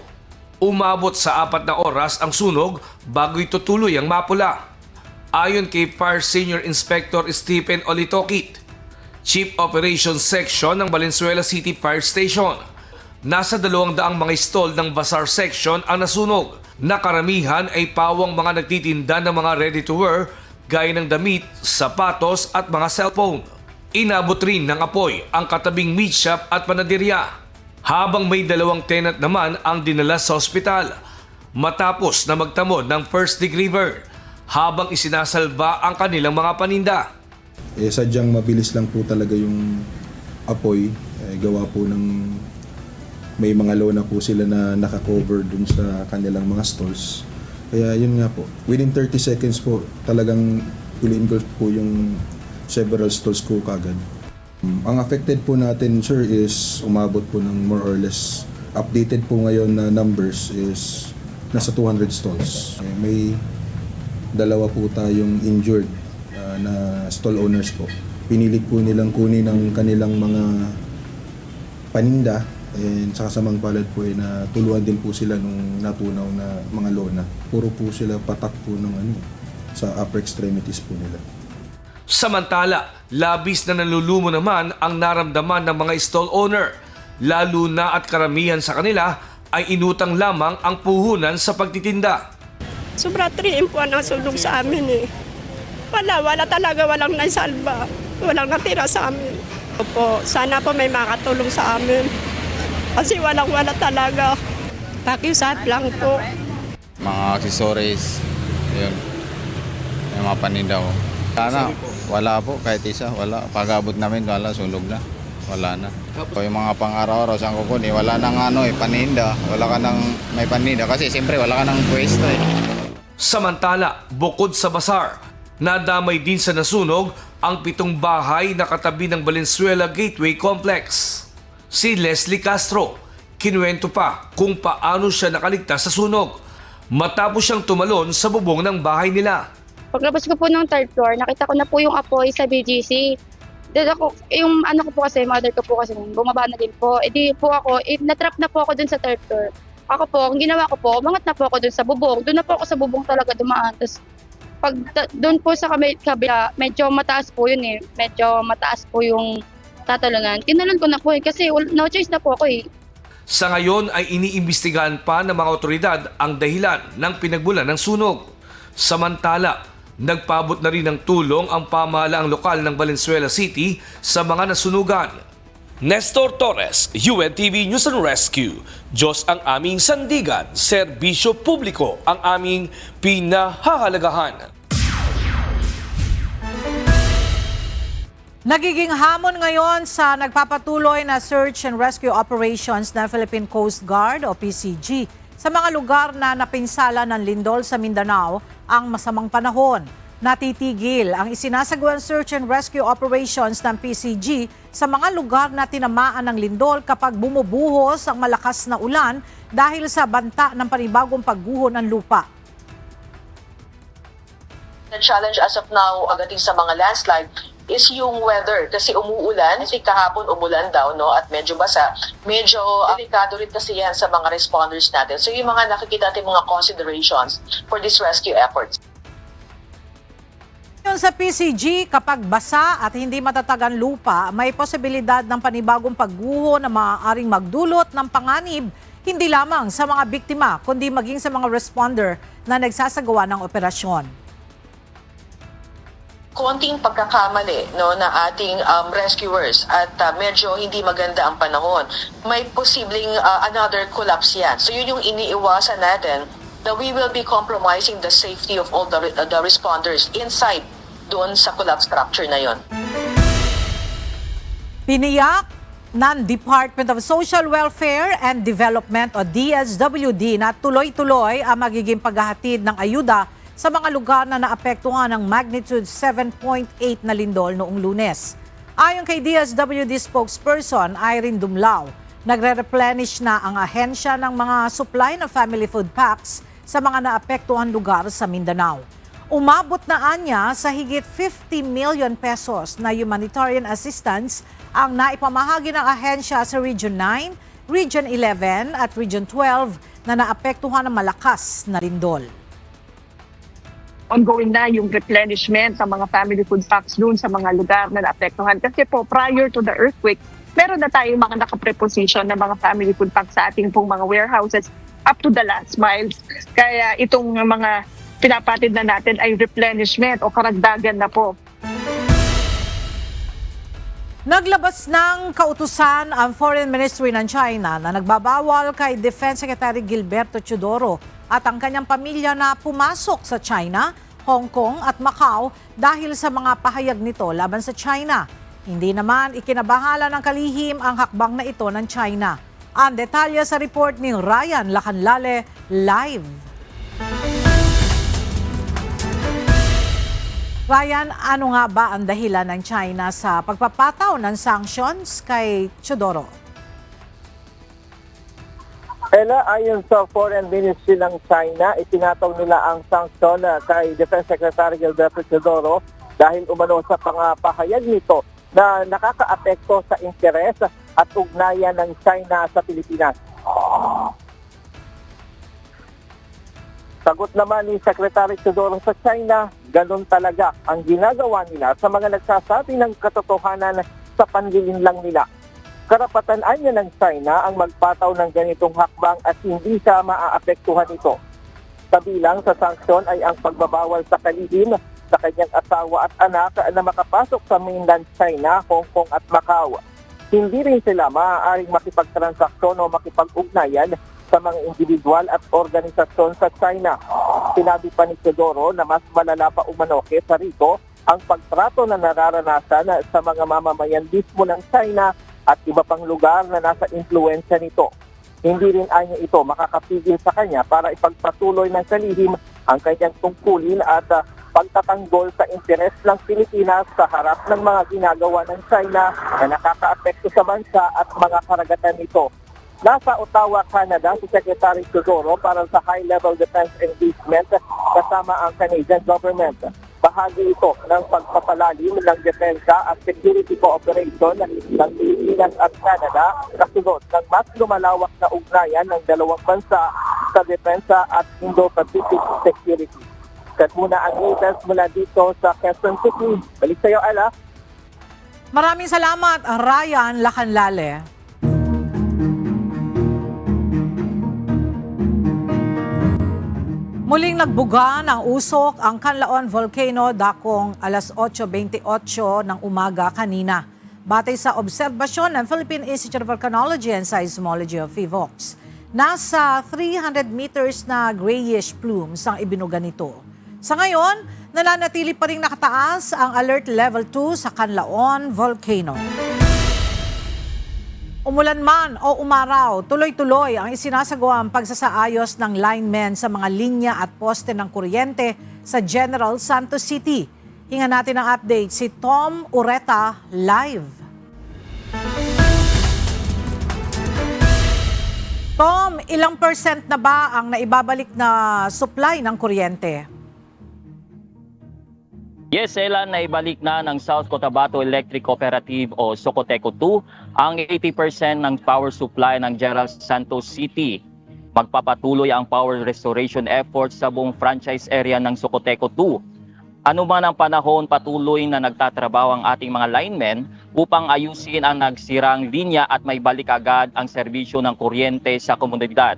Umabot sa 4 na oras ang sunog bago ito tuloy ang mapula. Ayon kay Fire Senior Inspector Stephen Olitokit, Chief Operations Section ng Valenzuela City Fire Station, nasa 200 mga stall ng Bazaar Section ang nasunog. Nakaramihan ay pawang mga nagtitinda ng mga ready-to-wear gaya ng damit, sapatos at mga cellphone. Inabot rin ng apoy ang katabing meat shop at panaderya, habang may 2 tenant naman ang dinala sa ospital matapos na magtamo ng first degree burn habang isinasalba ang kanilang mga paninda. Sadyang mabilis lang po talaga yung apoy, gawa po ng may mga lona po sila na nakakover dun sa kanilang mga stores. Kaya yun nga po, within 30 seconds po talagang ili-engulf po yung several stores ko kagad. Ang affected po natin, sir, is umabot po ng more or less updated po ngayon na numbers is nasa 200 stalls. May 2 po tayong injured na stall owners po. Pinilit po nilang kunin ang kanilang mga paninda and sa kasamang palad po ay natuluan din po sila nung natunaw na mga lona. Puro po sila patak po ng sa upper extremities po nila. Samantala, labis na nalulumo naman ang naramdaman ng mga stall owner, lalo na at karamihan sa kanila ay inutang lamang ang puhunan sa pagtitinda. Sobra 3 po ang sunog sa amin eh. Wala talaga, walang naisalba. Walang natira sa amin. Opo, sana po may makatulong sa amin. Kasi wala talaga. Pakiusap lang po. Mga accessories, yun. Yung mga paninda ko. Sana, wala po, kahit isa, wala. Pag-abot namin, wala, sunog na. wala na. So, yung mga pang-araw-araw saan kukunin, wala nang paninda, wala ka nang may paninda kasi siyempre wala ka nang pwesto eh. Samantala, bukod sa basar, nadamay din sa nasunog ang 7 bahay na katabi ng Valenzuela Gateway Complex. Si Leslie Castro, kinuwento pa kung paano siya nakaligtas sa sunog matapos siyang tumalon sa bubong ng bahay nila. Paglabas ko po ng 3rd floor, nakita ko na po yung apoy sa BGC. Then ako, yung ko po kasi, mother ko po kasi, bumaba na din po. E di po ako, natrap na po ako dun sa 3rd floor. Ako po, ang ginawa ko po, umangat na po ako dun sa bubong. Doon na po ako sa bubong talaga dumaan. Tapos pag doon po sa kabila, medyo mataas po yun eh. Medyo mataas po yung tatalunan. Tinalon ko na po eh, kasi no choice na po ako eh. Sa ngayon ay iniimbestigahan pa ng mga otoridad ang dahilan ng pinagmulan ng sunog. Samantala, nagpaabot na rin ng tulong ang pamahalaang lokal ng Valenzuela City sa mga nasunugan. Nestor Torres, UNTV News and Rescue. Diyos ang aming sandigan, serbisyo publiko ang aming pinahahalagahan. Nagiging hamon ngayon sa nagpapatuloy na search and rescue operations ng Philippine Coast Guard o PCG sa mga lugar na napinsala ng lindol sa Mindanao ang masamang panahon. Natitigil ang isinasagawang search and rescue operations ng PCG sa mga lugar na tinamaan ng lindol kapag bumubuhos ang malakas na ulan dahil sa banta ng panibagong pagguho ng lupa. The challenge as of now agating sa mga landslide is yung weather kasi umuulan, kasi kahapon umulan daw no at medyo basa. Medyo delikado rin kasi yan sa mga responders natin. So yung mga nakikita natin mga considerations for these rescue efforts. Sa PCG, kapag basa at hindi matatagan lupa, may posibilidad ng panibagong pagguho na maaaring magdulot ng panganib hindi lamang sa mga biktima kundi maging sa mga responder na nagsasagawa ng operasyon. Konting pagkakamali no na ating rescuers at medyo hindi maganda ang panahon. May posibleng another collapse yan. So yun yung iniiwasan natin na we will be compromising the safety of all the responders inside doon sa collapse structure na yon. Piniyak ng Department of Social Welfare and Development o DSWD na tuloy-tuloy ang magiging paghahatid ng ayuda sa mga lugar na naapektuhan ng magnitude 7.8 na lindol noong Lunes. Ayon kay DSWD spokesperson Irene Dumlao, nagre-replenish na ang ahensya ng mga supply na family food packs sa mga naapektuhan lugar sa Mindanao. Umabot na anya sa higit 50 million pesos na humanitarian assistance ang naipamahagi ng ahensya sa Region 9, Region 11 at Region 12 na naapektuhan ng malakas na lindol. Ongoing na yung replenishment sa mga family food packs doon sa mga lugar na naapektuhan. Kasi po, prior to the earthquake, meron na tayong mga nakapreposition na mga family food packs sa ating pong mga warehouses up to the last miles. Kaya itong mga pinapatid na natin ay replenishment o karagdagan na po. Naglabas ng kautusan ang Foreign Ministry ng China na nagbabawal kay Defense Secretary Gilberto Teodoro at ang kanyang pamilya na pumasok sa China, Hong Kong at Macau dahil sa mga pahayag nito laban sa China. Hindi naman ikinabahala ng kalihim ang hakbang na ito ng China. Ang detalye sa report ni Ryan Lacanlale live. Ryan, ano nga ba ang dahilan ng China sa pagpapataw ng sanctions kay Teodoro? Ella, ayon sa Foreign Ministry ng China, itinataw nila ang sanction kay Defense Secretary Gilberto Teodoro dahil umano sa pangapahayag nito na nakakaapekto sa interes at ugnayan ng China sa Pilipinas. Sagot naman ni Secretary Teodoro sa China, ganun talaga ang ginagawa nila sa mga nagsasabi ng katotohanan sa panlilinlang nila. Karapatan niya ng China ang magpataw ng ganitong hakbang at hindi siya maaapektuhan ito. Kabilang sa sanksyon ay ang pagbabawal sa kalihim sa kanyang asawa at anak na makapasok sa mainland China, Hong Kong at Macau. Hindi rin sila maaaring makipagtransaksyon o makipag-ugnayan sa mga individual at organisasyon sa China. Sinabi pa ni Teodoro na mas malala pa umano kesa rito ang pagtrato na nararanasan sa mga mamamayan mismo ng China at iba pang lugar na nasa impluensya nito. Hindi rin anya ito makakapigil sa kanya para ipagpatuloy ng kalihim ang kanyang tungkulin at pagtatanggol sa interes ng Pilipinas sa harap ng mga ginagawa ng China na nakakaapekto sa bansa at mga karagatan nito. Nasa Ottawa, Canada, si Secretary Teodoro para sa High-Level Defense Engagement kasama ang Canadian government. Bahagi ito ng pagpapalalim ng depensa at security cooperation ng Pilipinas at Canada kasunod ng mas lumalawak na ugnayan ng dalawang bansa sa depensa at Indo-Pacific security. Kat muna ang latest mula dito sa Quezon City. Balik sa iyo, Ella. Maraming salamat, Ryan Lacanlale. Muling nagbuga ng usok ang Canlaon Volcano dakong alas 8:28 ng umaga kanina. Batay sa obserbasyon ng Philippine Institute of Volcanology and Seismology of PHIVOLCS, nasa 300 meters na grayish plumes ang ibinuga nito. Sa ngayon, nananatili pa rin nakataas ang Alert Level 2 sa Canlaon Volcano. Umulan man o umaraw, tuloy-tuloy ang isinasagawang pagsasaayos ng linemen sa mga linya at poste ng kuryente sa General Santos City. Hingan natin ang update si Tom Ureta live. Tom, ilang percent na ba ang naibabalik na supply ng kuryente? Yes, Ella, naibalik na ng South Cotabato Electric Cooperative o Socoteco 2 ang 80% ng power supply ng General Santos City. Magpapatuloy ang power restoration efforts sa buong franchise area ng Socoteco 2. Ano man ang panahon, patuloy na nagtatrabaho ang ating mga linemen upang ayusin ang nagsirang linya at may balik agad ang serbisyo ng kuryente sa komunidad.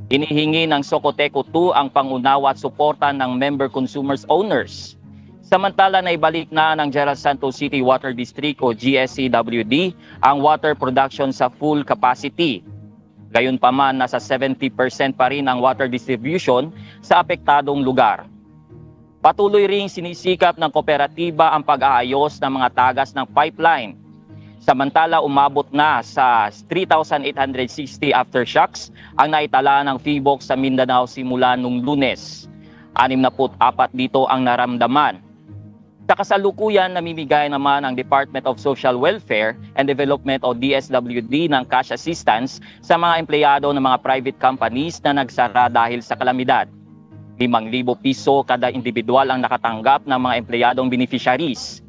Hinihingi ng Socoteco 2 ang pangunawa at suporta ng member consumers owners. Samantala, naibalik na ng General Santos City Water District o GSCWD ang water production sa full capacity. Gayunpaman, nasa 70% pa rin ang water distribution sa apektadong lugar. Patuloy ring sinisikap ng kooperatiba ang pag-aayos ng mga tagas ng pipeline. Samantala, umabot na sa 3,860 aftershocks ang naitala ng PHIVOLCS sa Mindanao simula nung Lunes. 64 dito ang naramdaman. Sa kasalukuyan, namimigay naman ang Department of Social Welfare and Development o DSWD ng cash assistance sa mga empleyado ng mga private companies na nagsara dahil sa kalamidad. 5,000 piso kada individual ang nakatanggap ng mga empleyadong beneficiaries.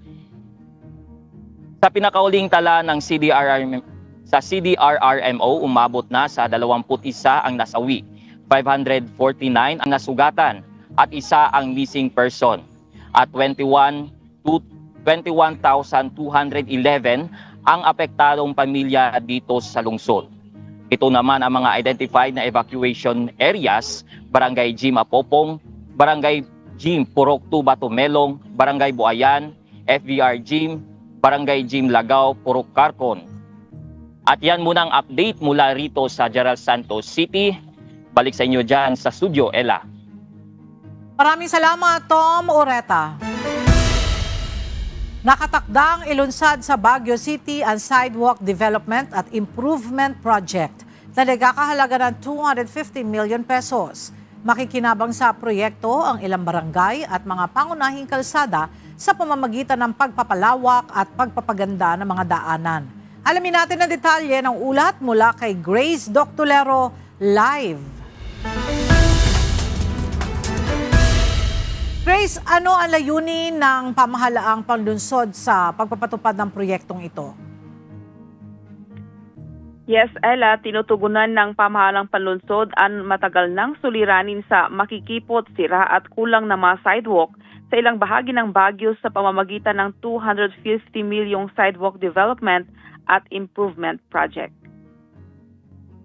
Sa pinakauling tala ng CDRRMO, umabot na sa 21 ang nasawi, 549 ang nasugatan at isa ang missing person. At 21,211 ang apektadong pamilya dito sa lungsod. Ito naman ang mga identified na evacuation areas: Barangay Jim Apopong, Barangay Jim Purok 2 Batumelong, Barangay Buayan, FVR Jim, Barangay Jim Lagaw, Purok Carcon. At yan muna ang update mula rito sa General Santos City. Balik sa inyo dyan sa studio, Ella. Maraming salamat, Tom Ureta. Nakatakdang ilunsad sa Baguio City ang Sidewalk Development at Improvement Project na nagkakahalaga ng 250 million pesos. Makikinabang sa proyekto ang ilang barangay at mga pangunahing kalsada sa pamamagitan ng pagpapalawak at pagpapaganda ng mga daanan. Alamin natin ang detalye ng ulat mula kay Grace Doctolero live. Grace, ano ang layunin ng pamahalaang panlunsod sa pagpapatupad ng proyektong ito? Yes, Ella, tinutugunan ng pamahalang panlunsod ang matagal nang suliranin sa makikipot, sira at kulang na mga sidewalk sa ilang bahagi ng Baguio sa pamamagitan ng 250 milyong sidewalk development at improvement project.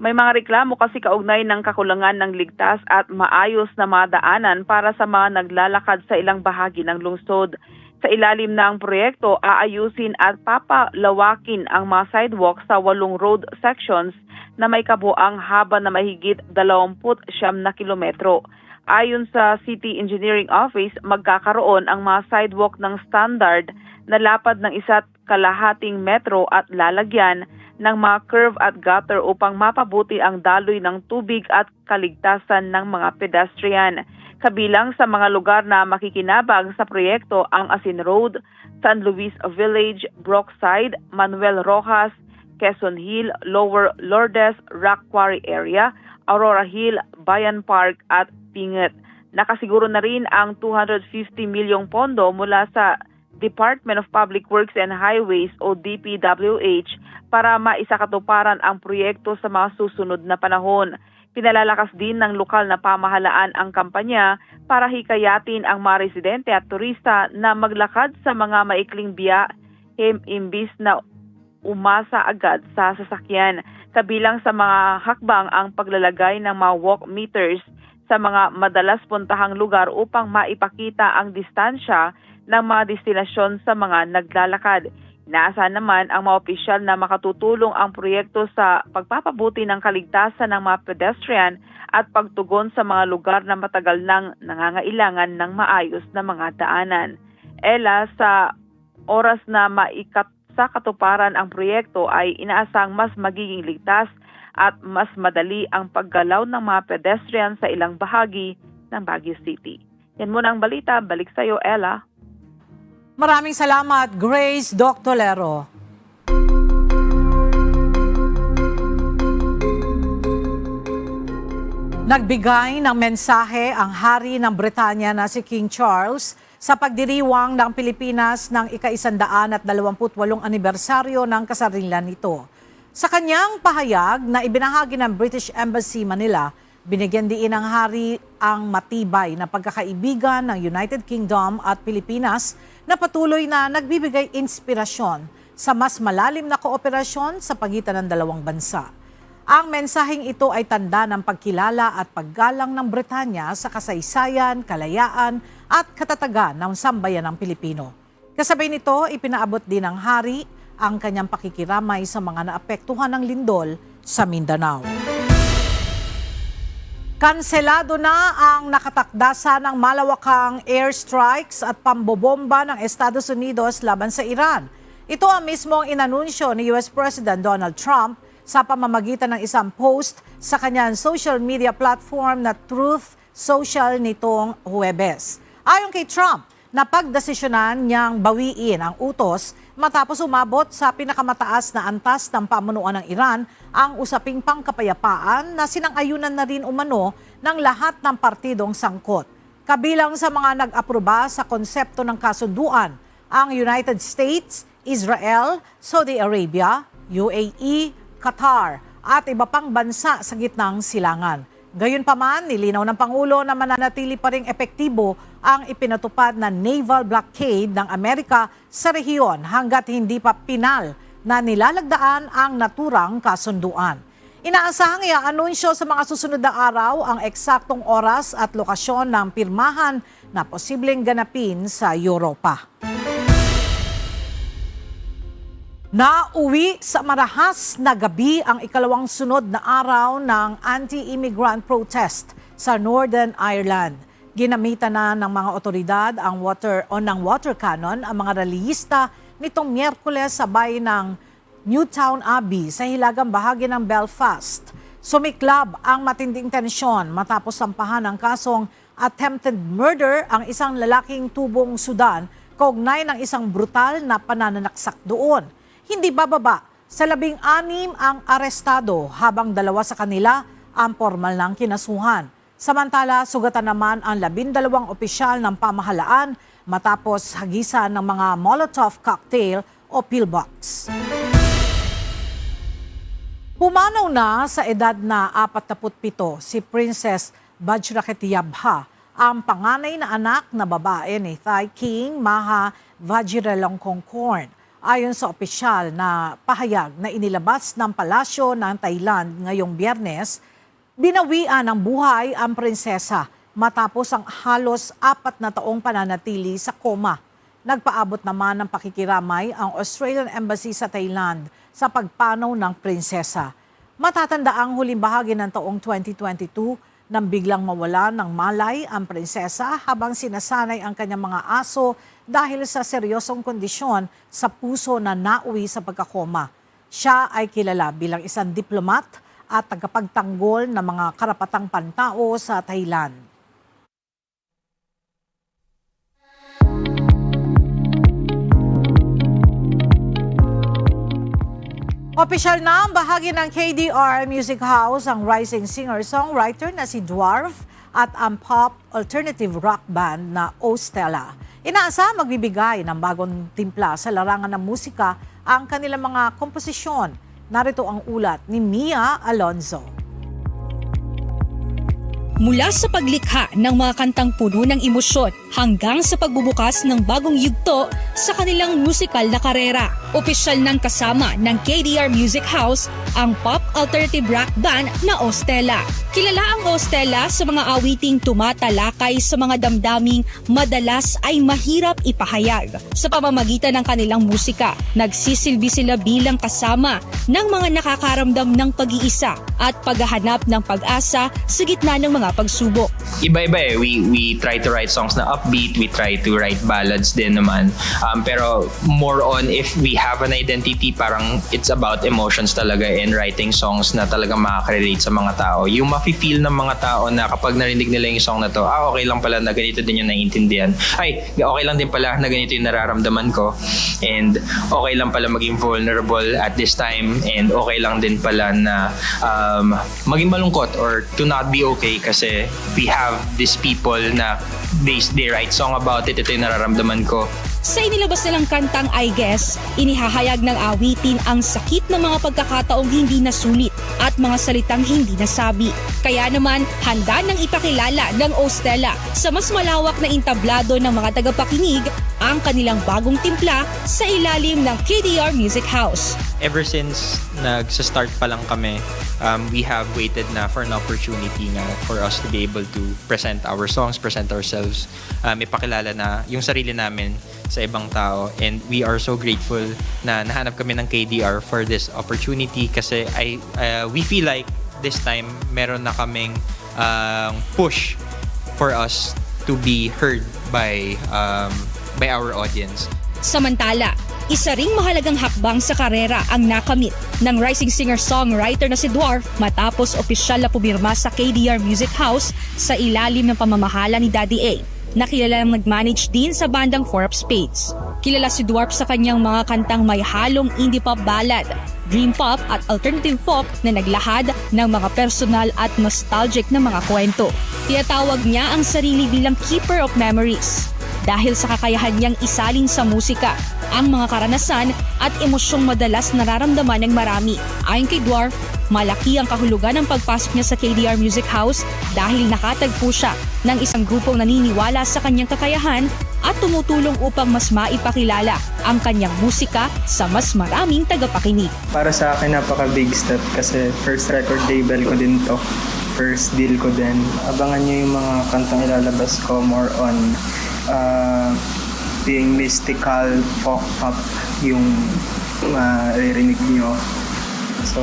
May mga reklamo kasi kaugnay ng kakulangan ng ligtas at maayos na mga daanan para sa mga naglalakad sa ilang bahagi ng lungsod. Sa ilalim ng proyekto, aayusin at papalawakin ang mga sidewalk sa 8 road sections na may kabuang haba na mahigit 29 na kilometro. Ayon sa City Engineering Office, magkakaroon ang mga sidewalk ng standard na lapad ng 1.5 metro at lalagyan ng mga curve at gutter upang mapabuti ang daloy ng tubig at kaligtasan ng mga pedestrian. Kabilang sa mga lugar na makikinabang sa proyekto ang Asin Road, San Luis Village, Brookside, Manuel Rojas, Quezon Hill, Lower Lourdes, Rock Quarry Area, Aurora Hill, Bayan Park at Pinget. Nakasiguro na rin ang 250 milyong pondo mula sa Department of Public Works and Highways o DPWH para maisakatuparan ang proyekto sa mga susunod na panahon. Pinalalakas din ng lokal na pamahalaan ang kampanya para hikayatin ang mga residente at turista na maglakad sa mga maikling biyahe imbis na umasa agad sa sasakyan. Kabilang sa mga hakbang ang paglalagay ng mga walk meters sa mga madalas puntahang lugar upang maipakita ang distansya ng mga destinasyon sa mga naglalakad. Inaasahan naman ang mga opisyal na makatutulong ang proyekto sa pagpapabuti ng kaligtasan ng mga pedestrian at pagtugon sa mga lugar na matagal nang nangangailangan ng maayos na mga daanan. Ella, sa oras na sa katuparan ang proyekto ay inaasang mas magiging ligtas at mas madali ang paggalaw ng mga pedestrian sa ilang bahagi ng Baguio City. Yan muna ang balita. Balik sa iyo, Ella. Maraming salamat, Grace Doctolero. Nagbigay ng mensahe ang hari ng Britanya na si King Charles sa pagdiriwang ng Pilipinas ng ika-128 anibersaryo ng kasarilan nito. Sa kanyang pahayag na ibinahagi ng British Embassy Manila, binigyan din ng hari ang matibay na pagkakaibigan ng United Kingdom at Pilipinas na patuloy na nagbibigay inspirasyon sa mas malalim na kooperasyon sa pagitan ng dalawang bansa. Ang mensaheng ito ay tanda ng pagkilala at paggalang ng Britanya sa kasaysayan, kalayaan at katatagan ng sambayan ng Pilipino. Kasabay nito, ipinaabot din ng hari ang kanyang pakikiramay sa mga naapektuhan ng lindol sa Mindanao. Kanselado na ang nakatakdasa ng malawakang airstrikes at pambobomba ng Estados Unidos laban sa Iran. Ito ang mismong inanunsyo ni US President Donald Trump sa pamamagitan ng isang post sa kanyang social media platform na Truth Social nitong Huwebes. Ayon kay Trump, napagdesisyonan niyang bawiin ang utos matapos umabot sa pinakamataas na antas ng pamunuan ng Iran ang usaping pangkapayapaan na sinang-ayunan na rin umano ng lahat ng partidong sangkot. Kabilang sa mga nag-aproba sa konsepto ng kasunduan ang United States, Israel, Saudi Arabia, UAE, Qatar at iba pang bansa sa gitnang silangan. Gayunpaman, nilinaw ng Pangulo na mananatili pa ring epektibo ang ipinatupad na naval blockade ng Amerika sa rehiyon hanggat hindi pa pinal na nilalagdaan ang naturang kasunduan. Inaasahang i-anunsyo sa mga susunod na araw ang eksaktong oras at lokasyon ng pirmahan na posibleng ganapin sa Europa. Nauwi sa marahas na gabi ang ikalawang sunod na araw ng anti-immigrant protest sa Northern Ireland. Ginamitan na ng mga otoridad ng water cannon ang mga rallyista nitong Miyerkules sa bayan ng Newtown Abbey sa hilagang bahagi ng Belfast. Sumiklab ang matinding tensyon matapos sampahan ng kasong attempted murder ang isang lalaking tubong Sudan kaugnay ng isang brutal na pananaksak doon. Hindi bababa sa 16 ang arestado habang 2 sa kanila ang formal ng kinasuhan. Samantala, sugatan naman ang 12 opisyal ng pamahalaan matapos hagisan ng mga Molotov cocktail o pillbox. Pumanaw na sa edad na 47 si Princess Vajraketyabha, ang panganay na anak na babae ni Thai King Maha Vajiralongkorn. Ayon sa opisyal na pahayag na inilabas ng palasyo ng Thailand ngayong Biyernes, binawian ng buhay ang prinsesa matapos ang halos 4 na taong pananatili sa koma. Nagpaabot naman ng pakikiramay ang Australian Embassy sa Thailand sa pagpanaw ng prinsesa. Matatanda ang huling bahagi ng taong 2022 nang biglang mawala ng malay ang prinsesa habang sinasanay ang kanyang mga aso dahil sa seryosong kondisyon sa puso na nauwi sa pagkakoma. Siya ay kilala bilang isang diplomat at tagapagtanggol ng mga karapatang pantao sa Thailand. Opisyal na ang bahagi ng KDR Music House ang rising singer-songwriter na si Dwarf at ang pop alternative rock band na Ostella. Inaasa magbibigay ng bagong timpla sa larangan ng musika ang kanilang mga komposisyon. Narito ang ulat ni Mia Alonzo. Mula sa paglikha ng mga kantang puno ng emosyon hanggang sa pagbubukas ng bagong yugto sa kanilang musical na karera. Opisyal ng kasama ng KDR Music House ang pop alternative rock band na Ostella. Kilala ang Ostella sa mga awiting tumatalakay sa mga damdaming madalas ay mahirap ipahayag. Sa pamamagitan ng kanilang musika, nagsisilbi sila bilang kasama ng mga nakakaramdam ng pag-iisa at paghahanap ng pag-asa sa gitna ng mga pagsubok. Iba-iba eh. We try to write songs na upbeat, we try to write ballads din naman. Pero more on if we have an identity, parang it's about emotions talaga and writing songs na talagang makaka-relate sa mga tao. Yung mafe-feel ng mga tao na kapag narinig nila yung song na to, okay lang pala na ganito din yung naiintindihan. Ay, okay lang din pala na ganito yung nararamdaman ko. And okay lang pala maging vulnerable at this time. And okay lang din pala na maging malungkot or to not be okay kasi we have these people na they write song about it. Ito yung nararamdaman ko. Sa inilabas nilang kantang I Guess, inihahayag ng awitin ang sakit ng mga pagkakataong hindi nasulit at mga salitang hindi nasabi. Kaya naman, handa nang ipakilala ng Ostella sa mas malawak na entablado ng mga tagapakinig ang kanilang bagong timpla sa ilalim ng KDR Music House. Ever since nagsa-start pa lang kami, we have waited na for an opportunity na for us to be able to present our songs, present ourselves, ipakilala na yung sarili namin sa ibang tao. And we are so grateful na nahanap kami ng KDR for this opportunity kasi we feel like this time meron na kaming push for us to be heard by our audience. Samantala, isa ring mahalagang hakbang sa karera ang nakamit ng rising singer-songwriter na si Dwarf matapos opisyal na pumirma sa KDR Music House sa ilalim ng pamamahala ni Daddy A, na kilalang nag-manage din sa bandang Four of Spades. Kilala si Dwarf sa kanyang mga kantang may halong indie pop ballad, dream pop at alternative pop na naglahad ng mga personal at nostalgic na mga kwento. Tinatawag niya ang sarili bilang keeper of memories dahil sa kakayahan niyang isalin sa musika ang mga karanasan at emosyong madalas nararamdaman ng marami. Ayon kay Dwarf, malaki ang kahulugan ng pagpasok niya sa KDR Music House dahil nakatagpo siya ng isang grupong naniniwala sa kanyang kakayahan at tumutulong upang mas maipakilala ang kanyang musika sa mas maraming tagapakinig. Para sa akin, napaka-big step kasi first record label ko din to. First deal ko din. Abangan niyo yung mga kantang ilalabas ko more on being mystical, folk pop yung maririnig niyo. So,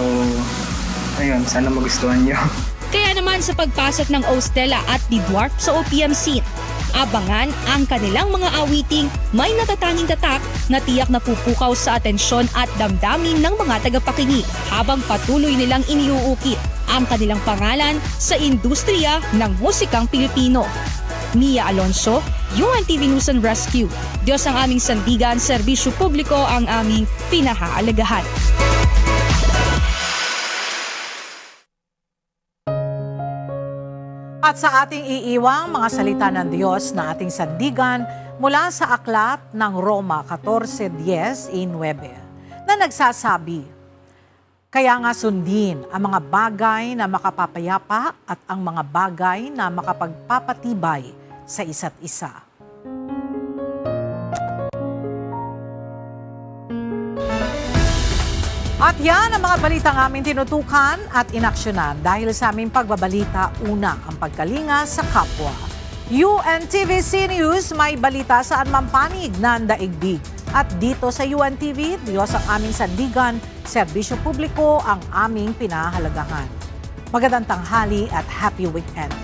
ayun, sana magustuhan niyo. Kaya naman sa pagpasok ng Ostella at ni Dwarf sa OPM scene, abangan ang kanilang mga awiting may natatanging tatak na tiyak na pupukaw sa atensyon at damdamin ng mga tagapakinig habang patuloy nilang iniuukit ang kanilang pangalan sa industriya ng musikang Pilipino. Mia Alonzo, UNTV News and Rescue. Diyos ang aming sandigan, serbisyo publiko ang aming pinahaalagahan. At sa ating iiwang mga salita ng Diyos na ating sandigan mula sa aklat ng Roma 14:10-9 na nagsasabi, kaya nga sundin ang mga bagay na makapapayapa at ang mga bagay na makapagpapatibay sa isa't isa. At yan ang mga balitang aming tinutukan at inaksyonan dahil sa aming pagbabalita, una ang pagkalinga sa kapwa. UNTV News, may balita saan mampanig ng daigdig. At dito sa UNTV, Diyos ang aming sandigan, serbisyo publiko ang aming pinahalagahan. Magandang tanghali at happy weekend.